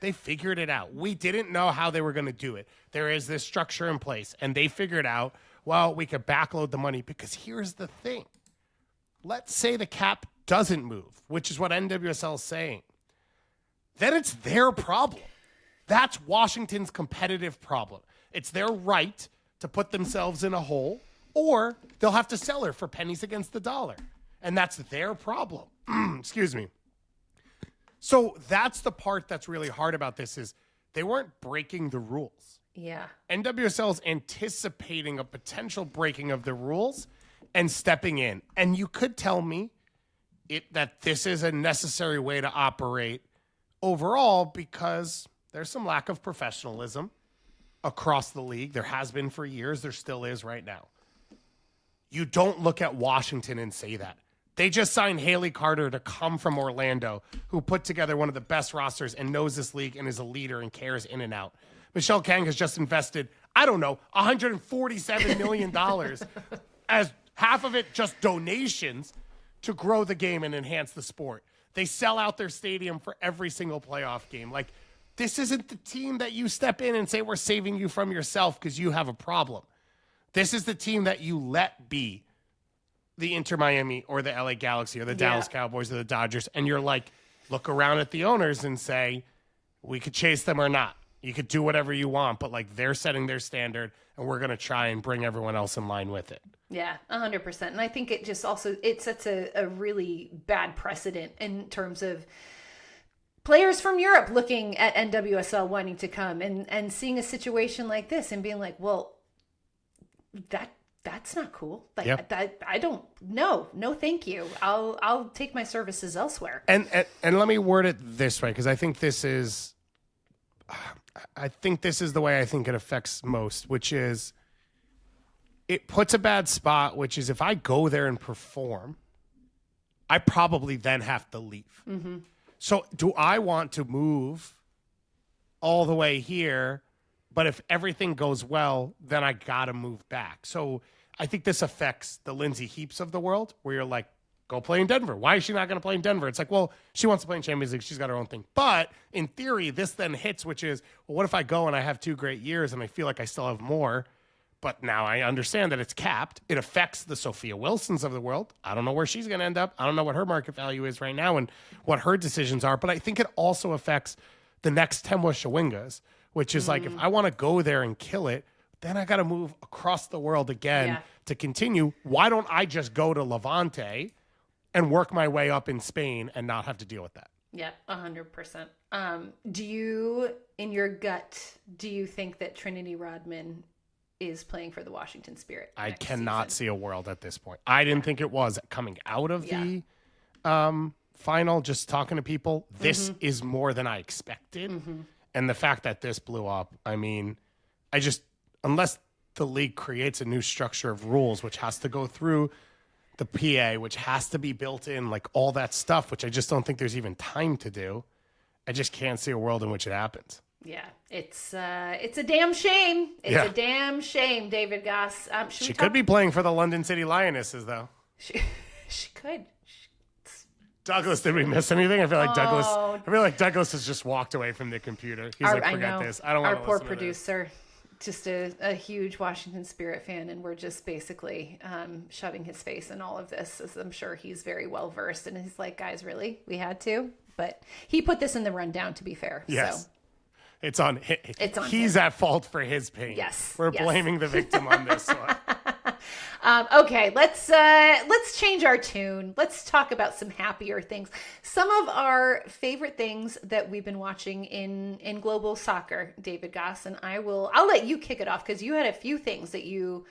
they figured it out. We didn't know how they were going to do it. There is this structure in place, and they figured out, well, we could backload the money because here's the thing. Let's say the cap doesn't move, which is what NWSL is saying. Then it's their problem. That's Washington's competitive problem. It's their right to put themselves in a hole, or they'll have to sell her for pennies against the dollar. And that's their problem. Excuse me. So that's the part that's really hard about this is they weren't breaking the rules. Yeah. NWSL is anticipating a potential breaking of the rules and stepping in. And you could tell me that this is a necessary way to operate overall because there's some lack of professionalism across the league. There has been for years. There still is right now. You don't look at Washington and say that. They just signed Haley Carter to come from Orlando, who put together one of the best rosters and knows this league and is a leader and cares in and out. Michelle Kang has just invested, I don't know, $147 million as half of it just donations to grow the game and enhance the sport. They sell out their stadium for every single playoff game. Like, this isn't the team that you step in and say, we're saving you from yourself because you have a problem. This is the team that you let be the Inter Miami or the LA Galaxy or the Dallas Cowboys or the Dodgers. And you're like, look around at the owners and say, we could chase them or not. You could do whatever you want, but like they're setting their standard and we're going to try and bring everyone else in line with it. Yeah, 100%. And I think it just also, it sets a really bad precedent in terms of players from Europe looking at NWSL wanting to come and seeing a situation like this and being like, well, that's not cool. Like I don't know. No, thank you. I'll take my services elsewhere. And let me word it this way, because I think this is the way I think it affects most, which is it puts a bad spot, which is if I go there and perform, I probably then have to leave. Mm-hmm. So do I want to move all the way here? But if everything goes well, then I got to move back. So I think this affects the Lindsay Heaps of the world, where you're like, go play in Denver. Why is she not going to play in Denver? It's like, well, she wants to play in Champions League. She's got her own thing. But in theory, this then hits, which is, well, what if I go and I have 2 great years and I feel like I still have more? But now I understand that it's capped. It affects the Sophia Wilsons of the world. I don't know where she's going to end up. I don't know what her market value is right now and what her decisions are. But I think it also affects the next Temwa Shawingas, which is like, if I want to go there and kill it, then I got to move across the world again to continue. Why don't I just go to Levante and work my way up in Spain and not have to deal with that? Yeah, 100%. Do you, in your gut, do you think that Trinity Rodman is playing for the Washington Spirit? I next cannot season? see a world at this point. I didn't think it was coming out of Yeah. the final, just talking to people. This is more than I expected. And the fact that this blew up, I mean, unless the league creates a new structure of rules, which has to go through the PA, which has to be built in, like all that stuff, which I just don't think there's even time to do. I just can't see a world in which it happens. Yeah, it's a damn shame. It's a damn shame, David Goss. She could be playing for the London City Lionesses, though. She could. Douglas, did we miss anything? I feel like Douglas has just walked away from the computer. He's forget this. I don't want to listen to this. Our poor producer, just a huge Washington Spirit fan, and we're just basically shoving his face in all of this, as I'm sure he's very well versed. And he's like, guys, really? We had to? But he put this in the rundown, to be fair. Yes. So. It's on He's him. At fault for his pain. Yes. We're blaming the victim on this one. Okay, let's change our tune. Let's talk about some happier things. Some of our favorite things that we've been watching in global soccer, David Goss, and I'll let you kick it off because you had a few things that you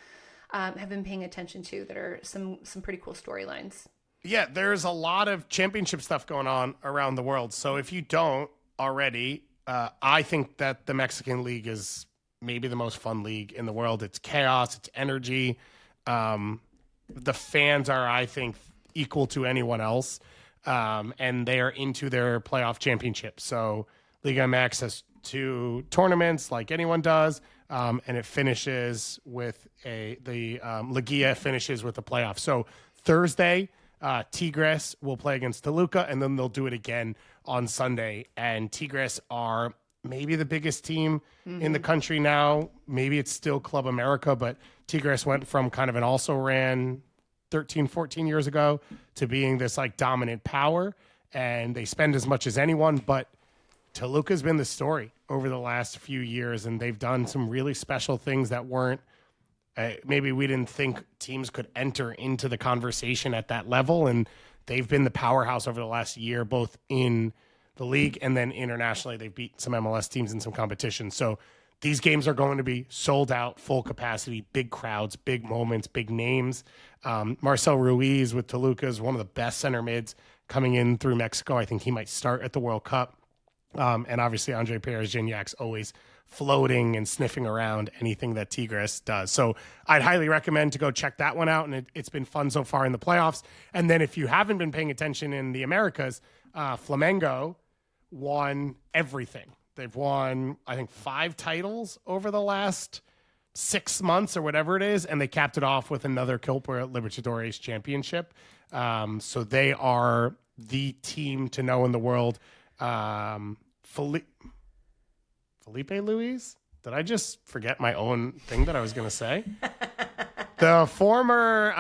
have been paying attention to that are some pretty cool storylines. Yeah, there's a lot of championship stuff going on around the world. So if you don't already, I think that the Mexican League is maybe the most fun league in the world. It's chaos, it's energy. The fans are, I think, equal to anyone else, and they are into their playoff championship. So Liga MX has 2 tournaments like anyone does, and it finishes with the Liguilla finishes with the playoff. So Thursday, Tigres will play against Toluca, and then they'll do it again on Sunday. And Tigres are maybe the biggest team in the country now. Maybe it's still Club America, but Tigres went from kind of an also-ran 13, 14 years ago to being this like dominant power, and they spend as much as anyone. But Toluca's been the story over the last few years, and they've done some really special things that weren't maybe we didn't think teams could enter into the conversation at that level, and they've been the powerhouse over the last year, both in the league and then internationally. They've beat some MLS teams in some competitions. So these games are going to be sold out, full capacity, big crowds, big moments, big names. Marcel Ruiz with Toluca is one of the best center mids coming in through Mexico. I think he might start at the World Cup. And obviously Andre Pierre-Gignac's always floating and sniffing around anything that Tigres does. So I'd highly recommend to go check that one out. And it's been fun so far in the playoffs. And then if you haven't been paying attention in the Americas, Flamengo won everything. They've won, I think, 5 titles over the last 6 months or whatever it is. And they capped it off with another Copa Libertadores championship. So they are the team to know in the world. Felipe Luis? Did I just forget my own thing that I was going to say? The former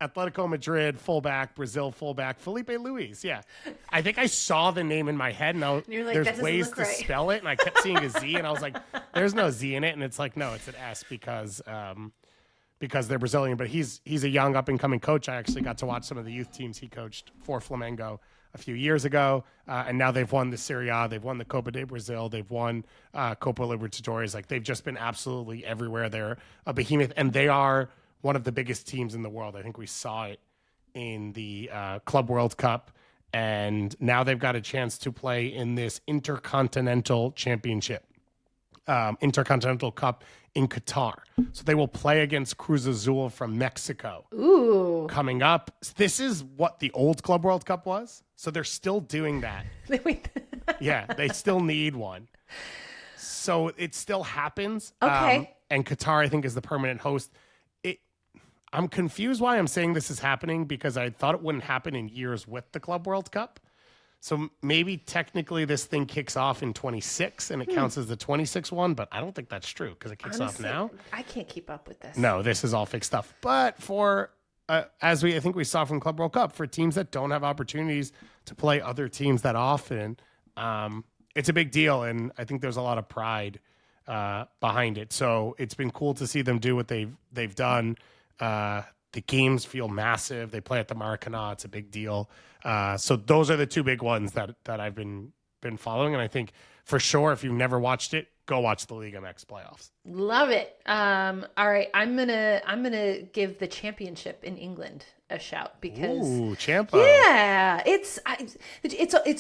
Atletico Madrid fullback, Brazil fullback, Felipe Luis. Yeah. I think I saw the name in my head, and like, there's ways to spell it, and I kept seeing a Z, and I was like, there's no Z in it. And it's like, no, it's an S because they're Brazilian. But he's a young up-and-coming coach. I actually got to watch some of the youth teams he coached for Flamengo a few years ago, and now they've won the Serie A, they've won the Copa de Brazil, they've won Copa Libertadores. Like, they've just been absolutely everywhere. They're a behemoth, and they are one of the biggest teams in the world. I think we saw it in the Club World Cup, and now they've got a chance to play in this Intercontinental Championship, Intercontinental Cup in Qatar. So they will play against Cruz Azul from Mexico. Ooh. Coming up. This is what the old Club World Cup was. So they're still doing that. Yeah, they still need one. So it still happens. Okay. And Qatar, I think, is the permanent host. I'm confused why I'm saying this is happening because I thought it wouldn't happen in years with the Club World Cup. So maybe technically this thing kicks off in 26 and it counts as the 26 one, but I don't think that's true because it kicks off now. I can't keep up with this. No, this is all fake stuff. But for, I think we saw from Club World Cup, for teams that don't have opportunities to play other teams that often, it's a big deal. And I think there's a lot of pride behind it. So it's been cool to see them do what they've done. The games feel massive. They play at the Maracana. It's a big deal. So those are the two big ones that I've been following. And I think for sure, if you've never watched it, go watch the Liga MX playoffs. Love it. All right, I'm gonna give the championship in England a shout because Champa. Yeah, it's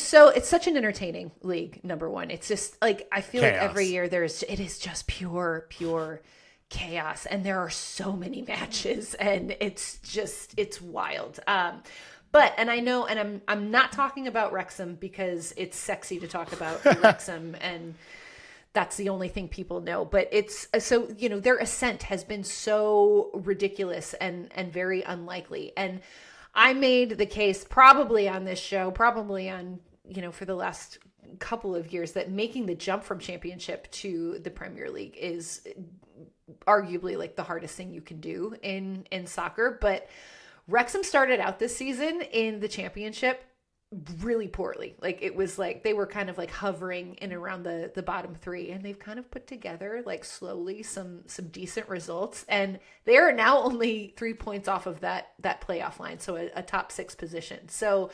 such an entertaining league. Number one, it's just like I feel Chaos. like every year it is just pure chaos, and there are so many matches, and it's wild. But I know, and I'm not talking about Wrexham because it's sexy to talk about Wrexham, and that's the only thing people know. But it's so, their ascent has been so ridiculous and very unlikely. And I made the case probably on this show, probably on, for the last couple of years, that making the jump from Championship to the Premier League is arguably like the hardest thing you can do in soccer. But Wrexham started out this season in the Championship really poorly. Like it was like they were kind of like hovering in around the bottom three, and they've kind of put together like slowly some decent results, and they are now only 3 points off of that playoff line, so a top 6 position. So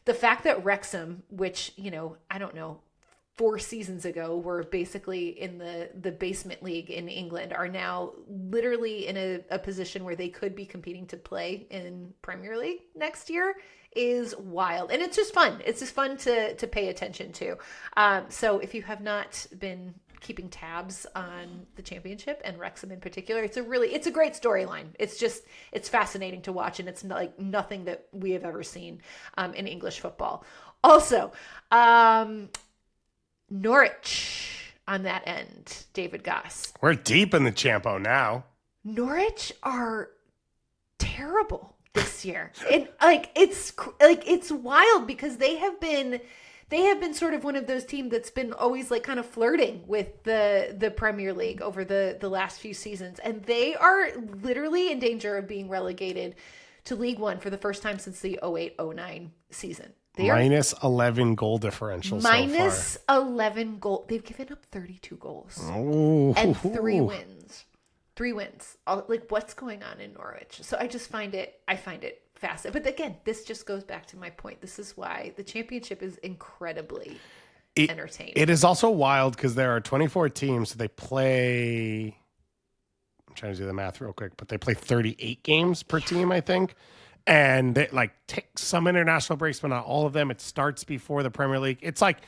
the fact that Wrexham, which I don't know, 4 seasons ago were basically in the basement league in England, are now literally in a position where they could be competing to play in Premier League next year is wild. And it's just fun. It's just fun to pay attention to. So if you have not been keeping tabs on the Championship and Wrexham in particular, it's a great storyline. It's fascinating to watch, and it's like nothing that we have ever seen in English football. Also, Norwich on that end, David Goss. We're deep in the Champo now. Norwich are terrible this year. And it's wild because they have been sort of one of those teams that's been always like kind of flirting with the Premier League over the last few seasons, and they are literally in danger of being relegated to League One for the first time since the 08-09 season. They are minus 11 goal differential minus so far. 11 goal. They've given up 32 goals and 3 wins. 3 wins. Like, what's going on in Norwich? So I find it fascinating. But again, this just goes back to my point. This is why the Championship is incredibly entertaining. It is also wild because there are 24 teams. So they play, I'm trying to do the math real quick, but they play 38 games per team, I think. And they take some international breaks, but not all of them. It starts before the Premier League. It's like,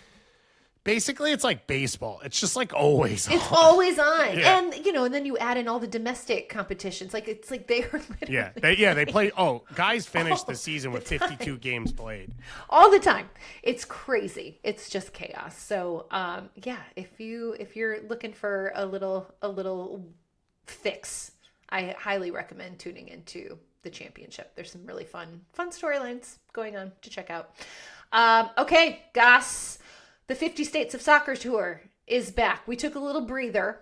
basically, it's like baseball. It's just like always on. It's always on. Yeah. And, and then you add in all the domestic competitions. Like, it's like they are literally... They play... guys finish the season with 52 games played. All the time. It's crazy. It's just chaos. So, if you're looking for a little fix, I highly recommend tuning into the Championship. There's some really fun storylines going on to check out. Okay, Goss, the 50 States of Soccer Tour is back. We took a little breather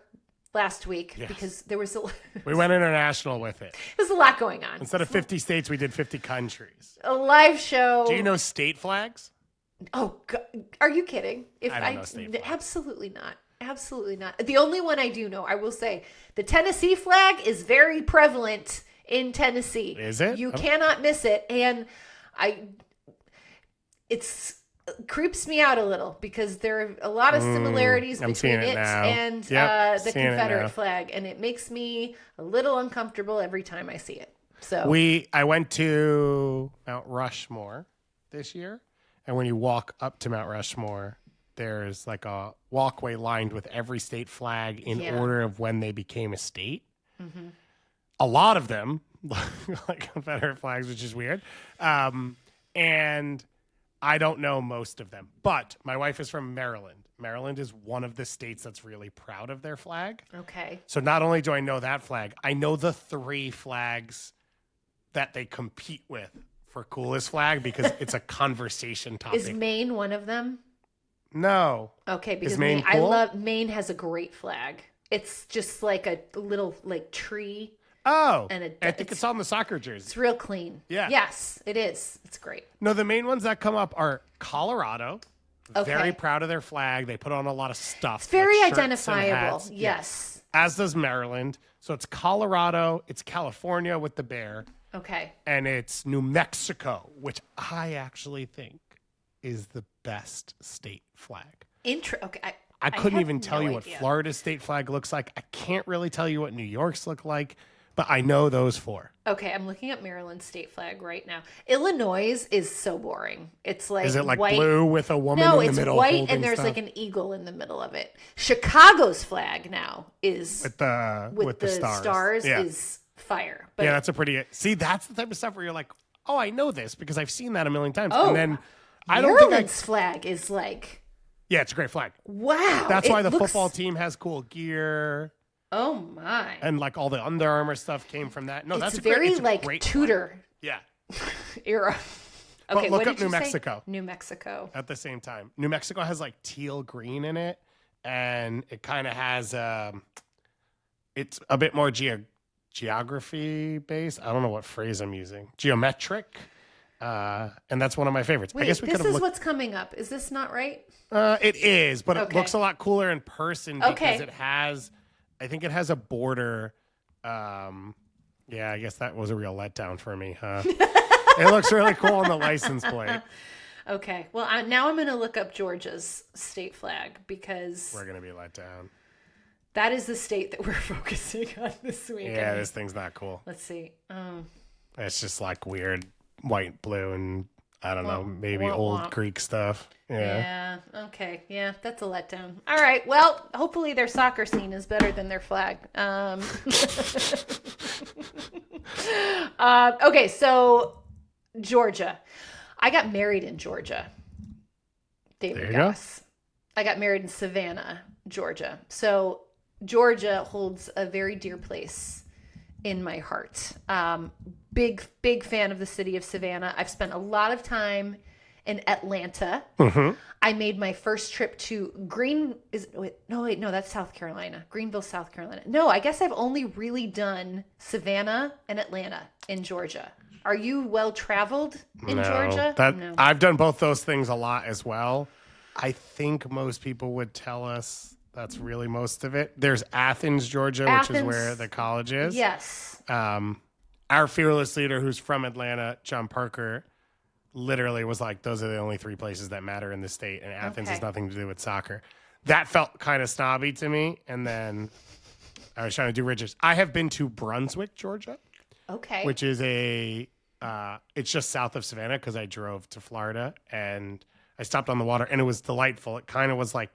last week because there was we went international with it. There's a lot going on. Instead of 50 states, we did 50 countries. A live show. Do you know state flags? Oh, God. Are you kidding? I don't know state flags. Absolutely not. Absolutely not. The only one I do know, I will say, the Tennessee flag is very prevalent in Tennessee. Is it? You cannot miss it. And it's creeps me out a little because there are a lot of similarities between it and the Confederate flag, and it makes me a little uncomfortable every time I see it. So I went to Mount Rushmore this year, and when you walk up to Mount Rushmore, there's like a walkway lined with every state flag in order of when they became a state. Mm-hmm. A lot of them, like Confederate flags, which is weird. And I don't know most of them. But my wife is from Maryland. Maryland is one of the states that's really proud of their flag. Okay. So not only do I know that flag, I know the 3 flags that they compete with for coolest flag because it's a conversation topic. Is Maine one of them? No. Okay, because Maine cool? Maine has a great flag. It's just like a little like tree. Oh, and I think it's on the soccer jersey. It's real clean. Yeah. Yes, it is. It's great. No, the main ones that come up are Colorado. Okay. Very proud of their flag. They put on a lot of stuff. It's very like identifiable. Yes. As does Maryland. So it's Colorado. It's California with the bear. Okay. And it's New Mexico, which I actually think is the best state flag. Okay. I couldn't even tell you what idea. Florida's state flag looks like. I can't really tell you what New York's look like, but I know those four. Okay, I'm looking at Maryland's state flag right now. Illinois is so boring. It's like Is it like white. blue with a woman No, in the it's middle? white holding and there's stuff? like an eagle in the middle of it. Chicago's flag now is with the stars Yeah. is fire. But Yeah, that's a pretty. See, that's the type of stuff where you're like, oh, I know this because I've seen that a million times. Oh, and then I don't think Maryland's flag is like, Yeah, it's a great flag. wow. That's why the looks- football team has cool gear. Oh my. And like all the Under Armour stuff came from that. No, It's that's very it's a like great Tudor flag. Yeah. era. But Okay, look what up did you New say? Mexico. New Mexico. At the same time. New Mexico has like teal green in it. And it kind of has, it's a bit more geography based. I don't know what phrase I'm using. Geometric. And that's one of my favorites. Wait, I guess we could this have is what's coming up. Is this not right? It is, but it Okay. looks a lot cooler in person because Okay. it has, I think it has a border. Yeah, I guess that was a real letdown for me, huh? It looks really cool on the license plate. Okay. Well, now I'm going to look up Georgia's state flag because We're going to be let down. that is the state that we're focusing on this week. Yeah, this thing's not cool. Let's see. It's just like weird white, blue, and I don't know, maybe womp old womp. Greek stuff. Yeah. Yeah. Okay. Yeah, that's a letdown. All right. Well, hopefully their soccer scene is better than their flag. Okay. So Georgia. I got married in Georgia. There David you go. Goss. I got married in Savannah, Georgia. So Georgia holds a very dear place in my heart. Big fan of the city of Savannah. I've spent a lot of time in Atlanta. Mm-hmm. I made my first trip to that's South Carolina. Greenville, South Carolina. No, I guess I've only really done Savannah and Atlanta in Georgia. Are you well traveled in Georgia? No. I've done both those things a lot as well. I think most people would tell us that's really most of it. There's Athens, Georgia, which is where the college is. Yes. Our fearless leader who's from Atlanta, John Parker, literally was like, those are the only three places that matter in the state, and Athens has nothing to do with soccer. That felt kind of snobby to me, and then I was trying to do riches. I have been to Brunswick, Georgia. Okay. Which is it's just south of Savannah because I drove to Florida and I stopped on the water and it was delightful. It kind of was like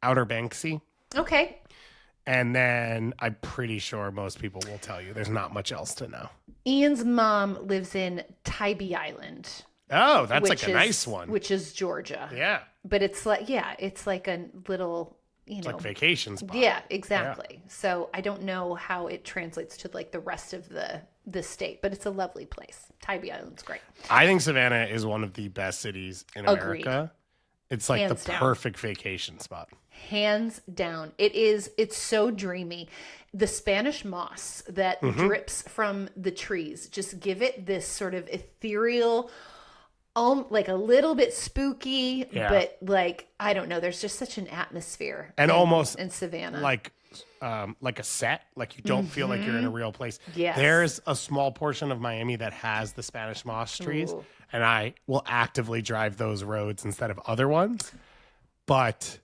Outer Banksy. Okay. And then I'm pretty sure most people will tell you there's not much else to know. Ian's mom lives in Tybee Island. Oh, that's like a nice one. Which is Georgia. Yeah. But it's like a little, It's like vacation spot. Yeah, exactly. Yeah. So I don't know how it translates to like the rest of the state, but it's a lovely place. Tybee Island's great. I think Savannah is one of the best cities in America. It's like Hands the down. perfect vacation spot. Hands down. It's so dreamy. The Spanish moss that drips from the trees just give it this sort of ethereal, like a little bit spooky, but like, I don't know. There's just such an atmosphere. And almost in Savannah. Like a set, like you don't feel like you're in a real place. Yes. There's a small portion of Miami that has the Spanish moss trees, and I will actively drive those roads instead of other ones. But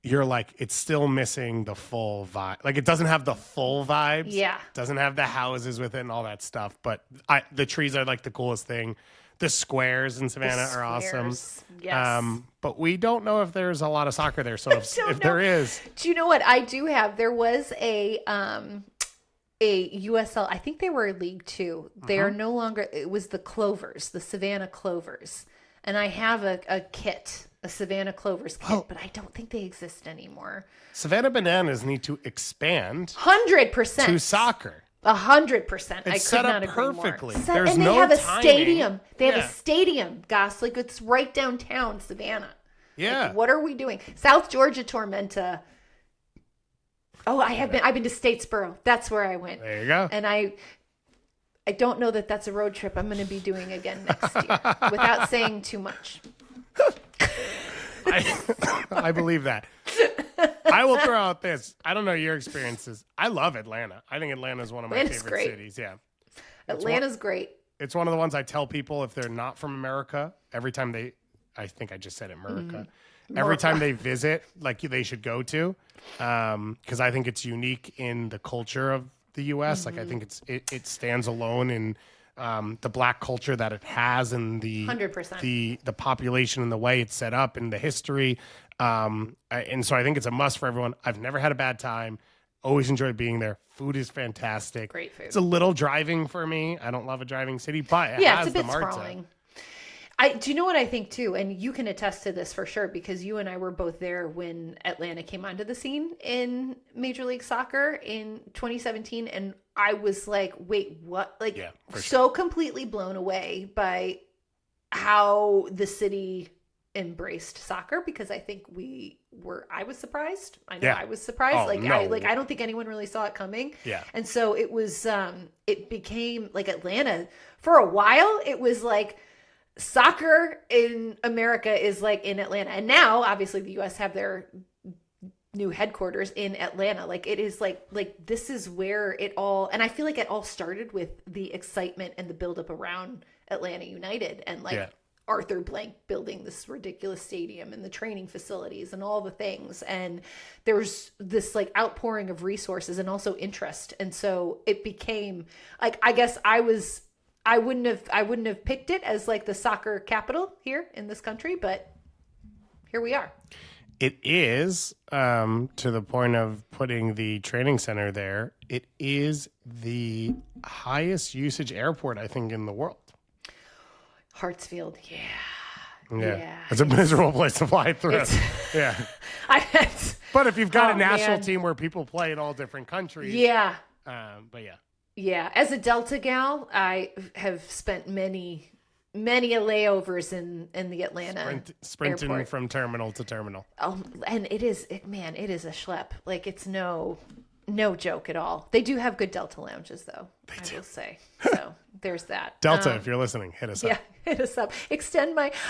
you're like, it's still missing the full vibe. Like it doesn't have the full vibes. Yeah. It doesn't have the houses with it and all that stuff. But the trees are like the coolest thing. The squares in Savannah are awesome. Yes. But we don't know if there's a lot of soccer there. So if there is, do you know what I do have? There was a USL. I think they were League Two. They are no longer. It was the Clovers, the Savannah Clovers, and I have a kit, a Savannah Clovers kit, but I don't think they exist anymore. Savannah Bananas need to expand 100% to soccer. 100%. I could set up not agree perfectly. more. There's and they no have a timing. stadium. They have Yeah. a stadium, Goss. Like it's right downtown Savannah. Yeah. Like, what are we doing? South Georgia Tormenta. Oh, I've been to Statesboro. That's where I went. There you go. And I don't know that that's a road trip I'm going to be doing again next year without saying too much. I believe that. I will throw out this. I don't know your experiences. I love Atlanta. I think Atlanta is one of my Atlanta's favorite great. cities. Yeah. Atlanta's great. It's one of the ones I tell people if they're not from America, every time I think I just said America. Every time they visit, like they should go to, because I think it's unique in the culture of the U.S. Like I think it stands alone in the Black culture that it has, and the 100%. the population and the way it's set up and the history. And so I think it's a must for everyone. I've never had a bad time. Always enjoyed being there. Food is fantastic. Great food. It's a little driving for me. I don't love a driving city, but it Yeah, has it's a bit the Marta. sprawling. Do you know what I think too? And you can attest to this for sure, because you and I were both there when Atlanta came onto the scene in Major League Soccer in 2017. And I was like, wait, what? Like, Yeah, for so completely blown away by how the city embraced soccer, because I think I was surprised. I know Yeah. I was surprised. Oh, no. I don't think anyone really saw it coming. Yeah. And so it was, it became like Atlanta for a while. It was like soccer in America is like in Atlanta. And now obviously the US have their new headquarters in Atlanta. Like it is like this is where it all, and I feel like it all started with the excitement and the buildup around Atlanta United and like Arthur Blank building this ridiculous stadium and the training facilities and all the things. And there's this like outpouring of resources and also interest. And so it became like, I guess I wouldn't have picked it as like the soccer capital here in this country, but here we are. It is, to the point of putting the training center there, it is the highest usage airport, I think, in the world. Hartsfield, Yeah. It's a miserable place to fly through. Yeah. But if you've got a national team where people play in all different countries. Yeah. But yeah. Yeah. As a Delta gal, I have spent many a layovers in the Atlanta sprinting airport. from terminal to terminal. Oh, and it is a schlep. Like it's no joke at all. They do have good Delta lounges though, I will say. So there's that. Delta, if you're listening, hit us up. Yeah, hit us up.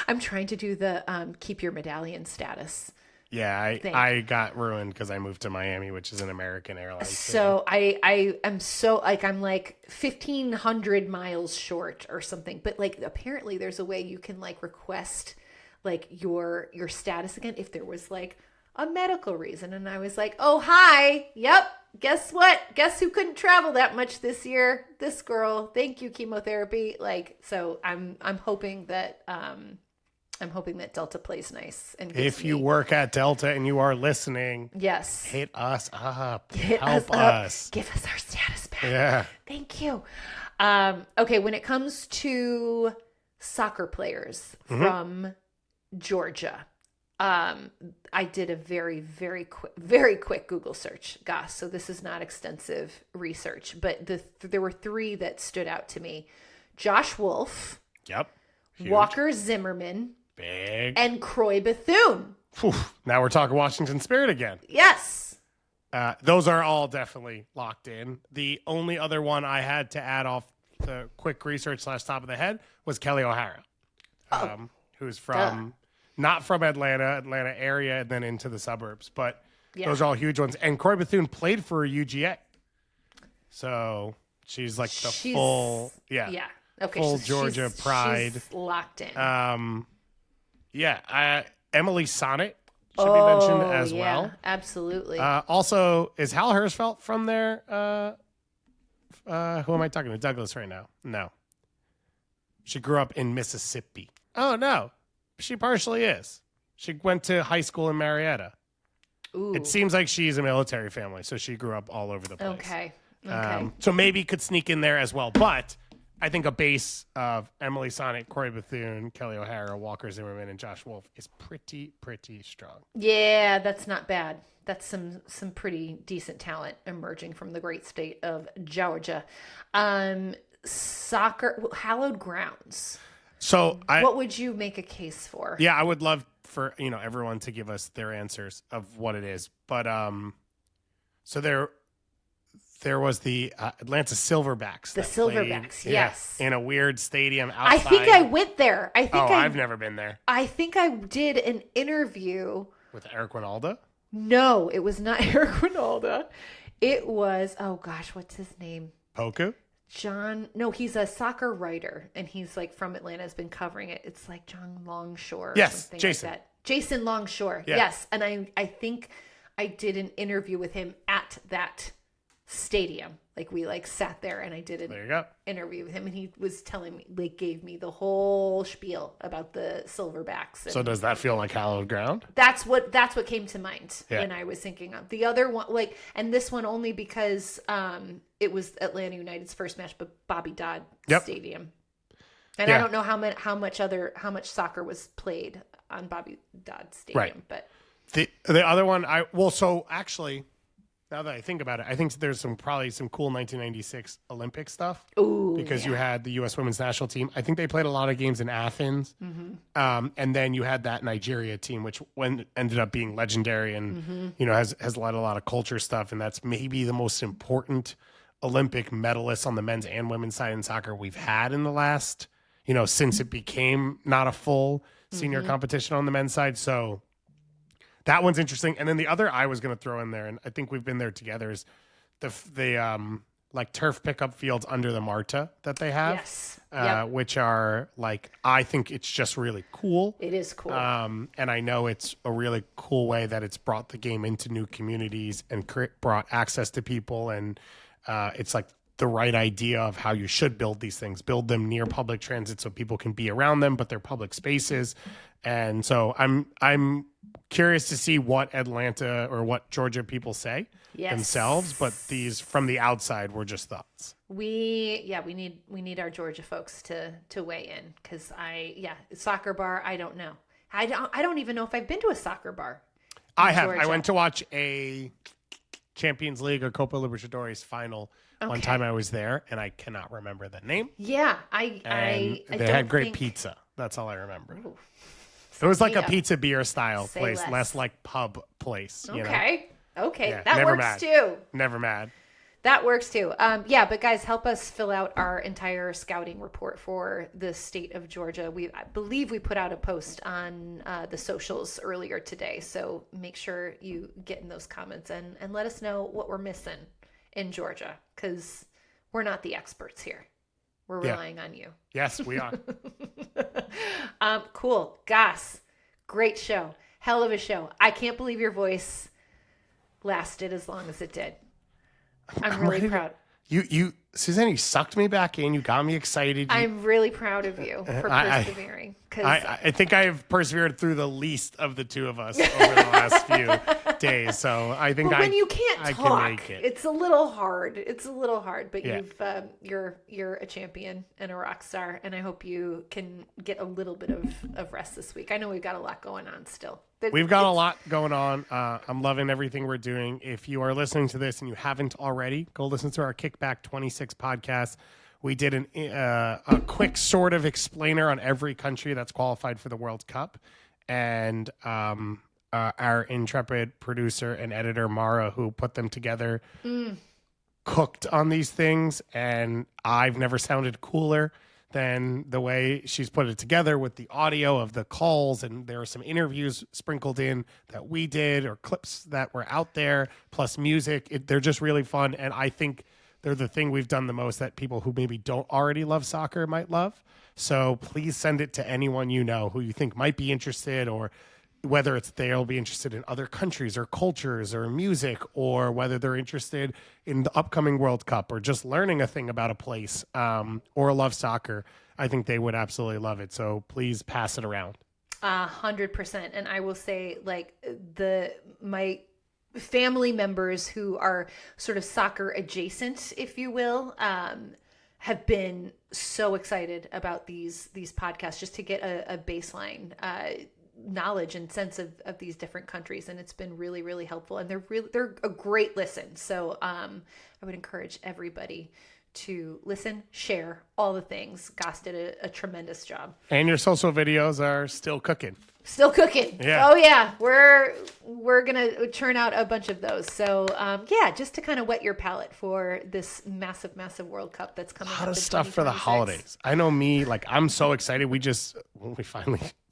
I'm trying to do the keep your medallion status. Yeah, I got ruined because I moved to Miami, which is an American airline. So I am so like I'm like 1,500 miles short or something. But like apparently there's a way you can like request like your status again if there was like a medical reason. And I was like, oh hi, yep. Guess what? Guess who couldn't travel that much this year? This girl. Thank you, chemotherapy. Like so, I'm hoping that Delta plays nice. And if you work at Delta and you are listening, yes, hit us up. Help us. Give us our status back. Yeah. Thank you. Okay, when it comes to soccer players from Georgia, I did a very, very quick Google search, Goss. So this is not extensive research, but there were three that stood out to me: Josh Wolf, Yep. Huge. Walker Zimmerman, Big. and Croy Bethune. Whew. Now we're talking Washington Spirit again. Yes. Those are all definitely locked in. The only other one I had to add off the quick research / top of the head was Kelly O'Hara, who's from not from Atlanta area, and then into the suburbs. But those are all huge ones. And Croy Bethune played for UGA, so she's like the full Okay, full Georgia pride. She's locked in. Emily Sonnet should be mentioned as well. Absolutely. Also, is Hal Hersfeld from there? Who am I talking to? Douglas right now? No. She grew up in Mississippi. Oh, no. She partially is. She went to high school in Marietta. Ooh. It seems like she's a military family, so she grew up all over the place. Okay. So maybe could sneak in there as well. But I think a base of Emily Sonnet, Croy Bethune, Kelly O'Hara, Walker Zimmerman, and Josh Wolf is pretty strong. Yeah, that's not bad. That's some pretty decent talent emerging from the great state of Georgia. Soccer, hallowed grounds. So what would you make a case for? Yeah, I would love for everyone to give us their answers of what it is. But so there was the Atlanta Silverbacks. The Silverbacks, yes. In a weird stadium outside. I think I went there. I've never been there. I think I did an interview. With Eric Winalda? No, it was not Eric Winalda. It was, oh gosh, what's his name? Poku? John, no, he's a soccer writer, and he's like from Atlanta, has been covering it. It's like John Longshore. Or Yes, something Jason. like that. Jason Longshore. Yeah. Yes. And I think I did an interview with him at that stadium. Like we like sat there and I did There you go. interview with him, and he was telling me, like, gave me the whole spiel about the Silverbacks. So does that feel like hallowed ground? That's what came to mind Yeah. when I was thinking of the other one, like, and this one only because it was Atlanta United's first match, but Bobby Dodd Stadium, and I don't know how much soccer was played on Bobby Dodd Stadium, Right. but the other one so actually, now that I think about it, I think there's probably some cool 1996 Olympic stuff. ooh, Because yeah. you had the U.S. women's national team. I think they played a lot of games in Athens. Mm-hmm. And then you had that Nigeria team, which ended up being legendary and, has led a lot of culture stuff. And that's maybe the most important Olympic medalists on the men's and women's side in soccer we've had in the last, since it became not a full senior competition on the men's side. So that one's interesting. And then the other I was going to throw in there, and I think we've been there together, is the like turf pickup fields under the Marta that they have. Yes. Yep. Which are like, I think it's just really cool. It is cool. And I know it's a really cool way that it's brought the game into new communities and brought access to people. And it's like the right idea of how you should build these things, build them near public transit so people can be around them, but they're public spaces. And so I'm curious to see what Atlanta or what Georgia people say themselves, but these from the outside were just thoughts. We need our Georgia folks to weigh in, because soccer bar, I don't know. I don't even know if I've been to a soccer bar. I have. Georgia. I went to watch a Champions League or Copa Libertadores final one time I was there, and I cannot remember the name. Yeah, They don't had great think... pizza. That's all I remember. Ooh. It was like a Yeah. pizza beer style Say place, less. less like pub place. Okay. Yeah, That never works mad. too. Never mad. That works too. But guys, help us fill out our entire scouting report for the state of Georgia. I believe we put out a post on the socials earlier today. So make sure you get in those comments and let us know what we're missing in Georgia, because we're not the experts here. We're relying on you. Yes, we are. Cool. Goss, great show. Hell of a show. I can't believe your voice lasted as long as it did. I'm really proud. Suzanne, you sucked me back in. You got me excited. I'm really proud of you for persevering. I think I have persevered through the least of the two of us over the last few days. So I think when you can't I talk, can make it. it's a little hard. But Yeah. you're a champion and a rock star, and I hope you can get a little bit of rest this week. I know we've got a lot going on still. We've got a lot going on. I'm loving everything we're doing. If you are listening to this and you haven't already, go listen to our Kickback 26 podcast. We did a quick sort of explainer on every country that's qualified for the World Cup. And our intrepid producer and editor, Mara, who put them together, cooked on these things. And I've never sounded cooler than the way she's put it together with the audio of the calls. And there are some interviews sprinkled in that we did, or clips that were out there, plus music. They're just really fun. And I think they're the thing we've done the most that people who maybe don't already love soccer might love. So please send it to anyone you know who you think might be interested, or whether it's they'll be interested in other countries or cultures or music, or whether they're interested in the upcoming World Cup or just learning a thing about a place, or love soccer. I think they would absolutely love it. So please pass it around. 100%. And I will say, like, my family members who are sort of soccer adjacent, if you will, have been so excited about these podcasts, just to get a baseline knowledge and sense of these different countries. And it's been really, really helpful. And they're a great listen. So I would encourage everybody to listen, share, all the things. Goss did a tremendous job. And your social videos are still cooking. Still cooking. Yeah. Oh yeah. We're gonna churn out a bunch of those. So just to kind of whet your palate for this massive, massive World Cup that's coming up. A lot in of stuff for the 2026. holidays. I know me, like, I'm so excited. We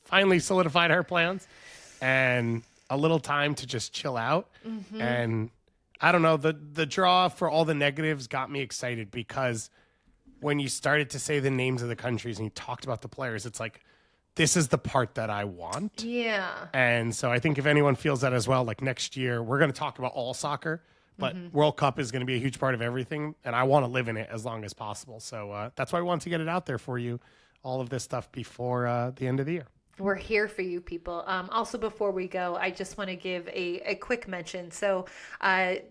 finally solidified our plans, and a little time to just chill out. And I don't know, the draw for all the negatives got me excited, because when you started to say the names of the countries and you talked about the players, it's like, this is the part that I want. Yeah. And so I think if anyone feels that as well, like next year, we're going to talk about all soccer, but World Cup is going to be a huge part of everything. And I want to live in it as long as possible. So that's why I want to get it out there for you, all of this stuff before the end of the year. We're here for you, people. Also, before we go, I just want to give a quick mention. So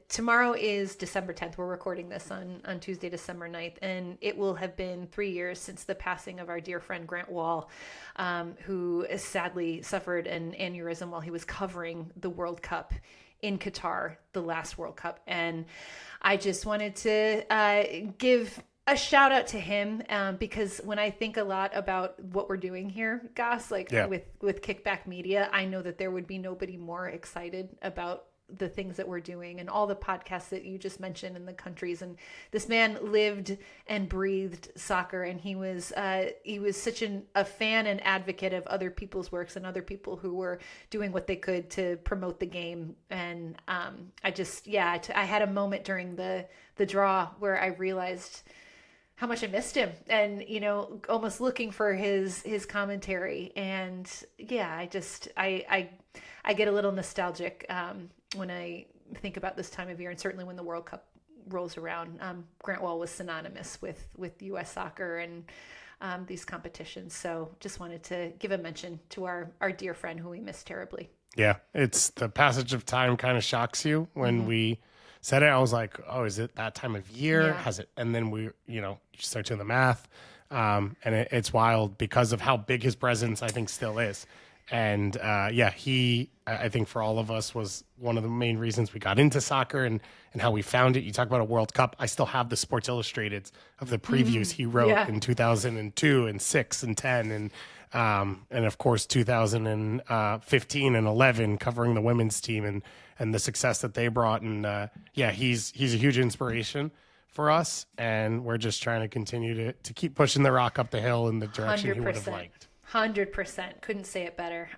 tomorrow is December 10th. We're recording this on Tuesday, December 9th, and it will have been 3 years since the passing of our dear friend Grant Wahl, who sadly suffered an aneurysm while he was covering the World Cup in Qatar, the last World Cup. And I just wanted to give a shout out to him, because when I think a lot about what we're doing here, Goss, with Kickback Media, I know that there would be nobody more excited about the things that we're doing and all the podcasts that you just mentioned in the countries. And this man lived and breathed soccer, and he was such a fan and advocate of other people's works and other people who were doing what they could to promote the game. And I had a moment during the draw where I realized how much I missed him, and almost looking for his commentary. And yeah, I get a little nostalgic when I think about this time of year, and certainly when the World Cup rolls around. Grant Wahl was synonymous with U.S. soccer and these competitions. So just wanted to give a mention to our dear friend who we miss terribly. Yeah, it's the passage of time kind of shocks you when we said it. I was like, oh, is it that time of year? Yeah. Has it? And then you start doing the math. And it's wild because of how big his presence, I think, still is. And he, I think for all of us, was one of the main reasons we got into soccer and how we found it. You talk about a World Cup. I still have the Sports Illustrated of the previews he wrote in 2002 and 6 and 10 and of course 2015 and 11, covering the women's team and the success that they brought. And he's a huge inspiration for us, and we're just trying to continue to keep pushing the rock up the hill in the direction 100%. He would have liked. 100%. Couldn't say it better.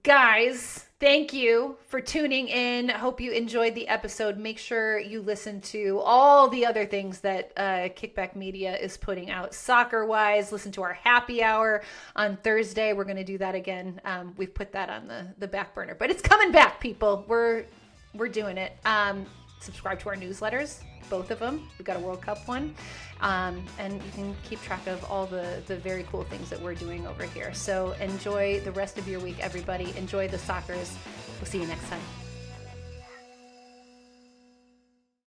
Guys, thank you for tuning in. Hope you enjoyed the episode. Make sure you listen to all the other things that Kickback Media is putting out soccer-wise. Listen to our happy hour on Thursday. We're going to do that again. We've put that on the back burner, but it's coming back, people. We're doing it. Subscribe to our newsletters, both of them. We've got a World Cup one. And you can keep track of all the very cool things that we're doing over here. So enjoy the rest of your week, everybody. Enjoy the Soccers. We'll see you next time.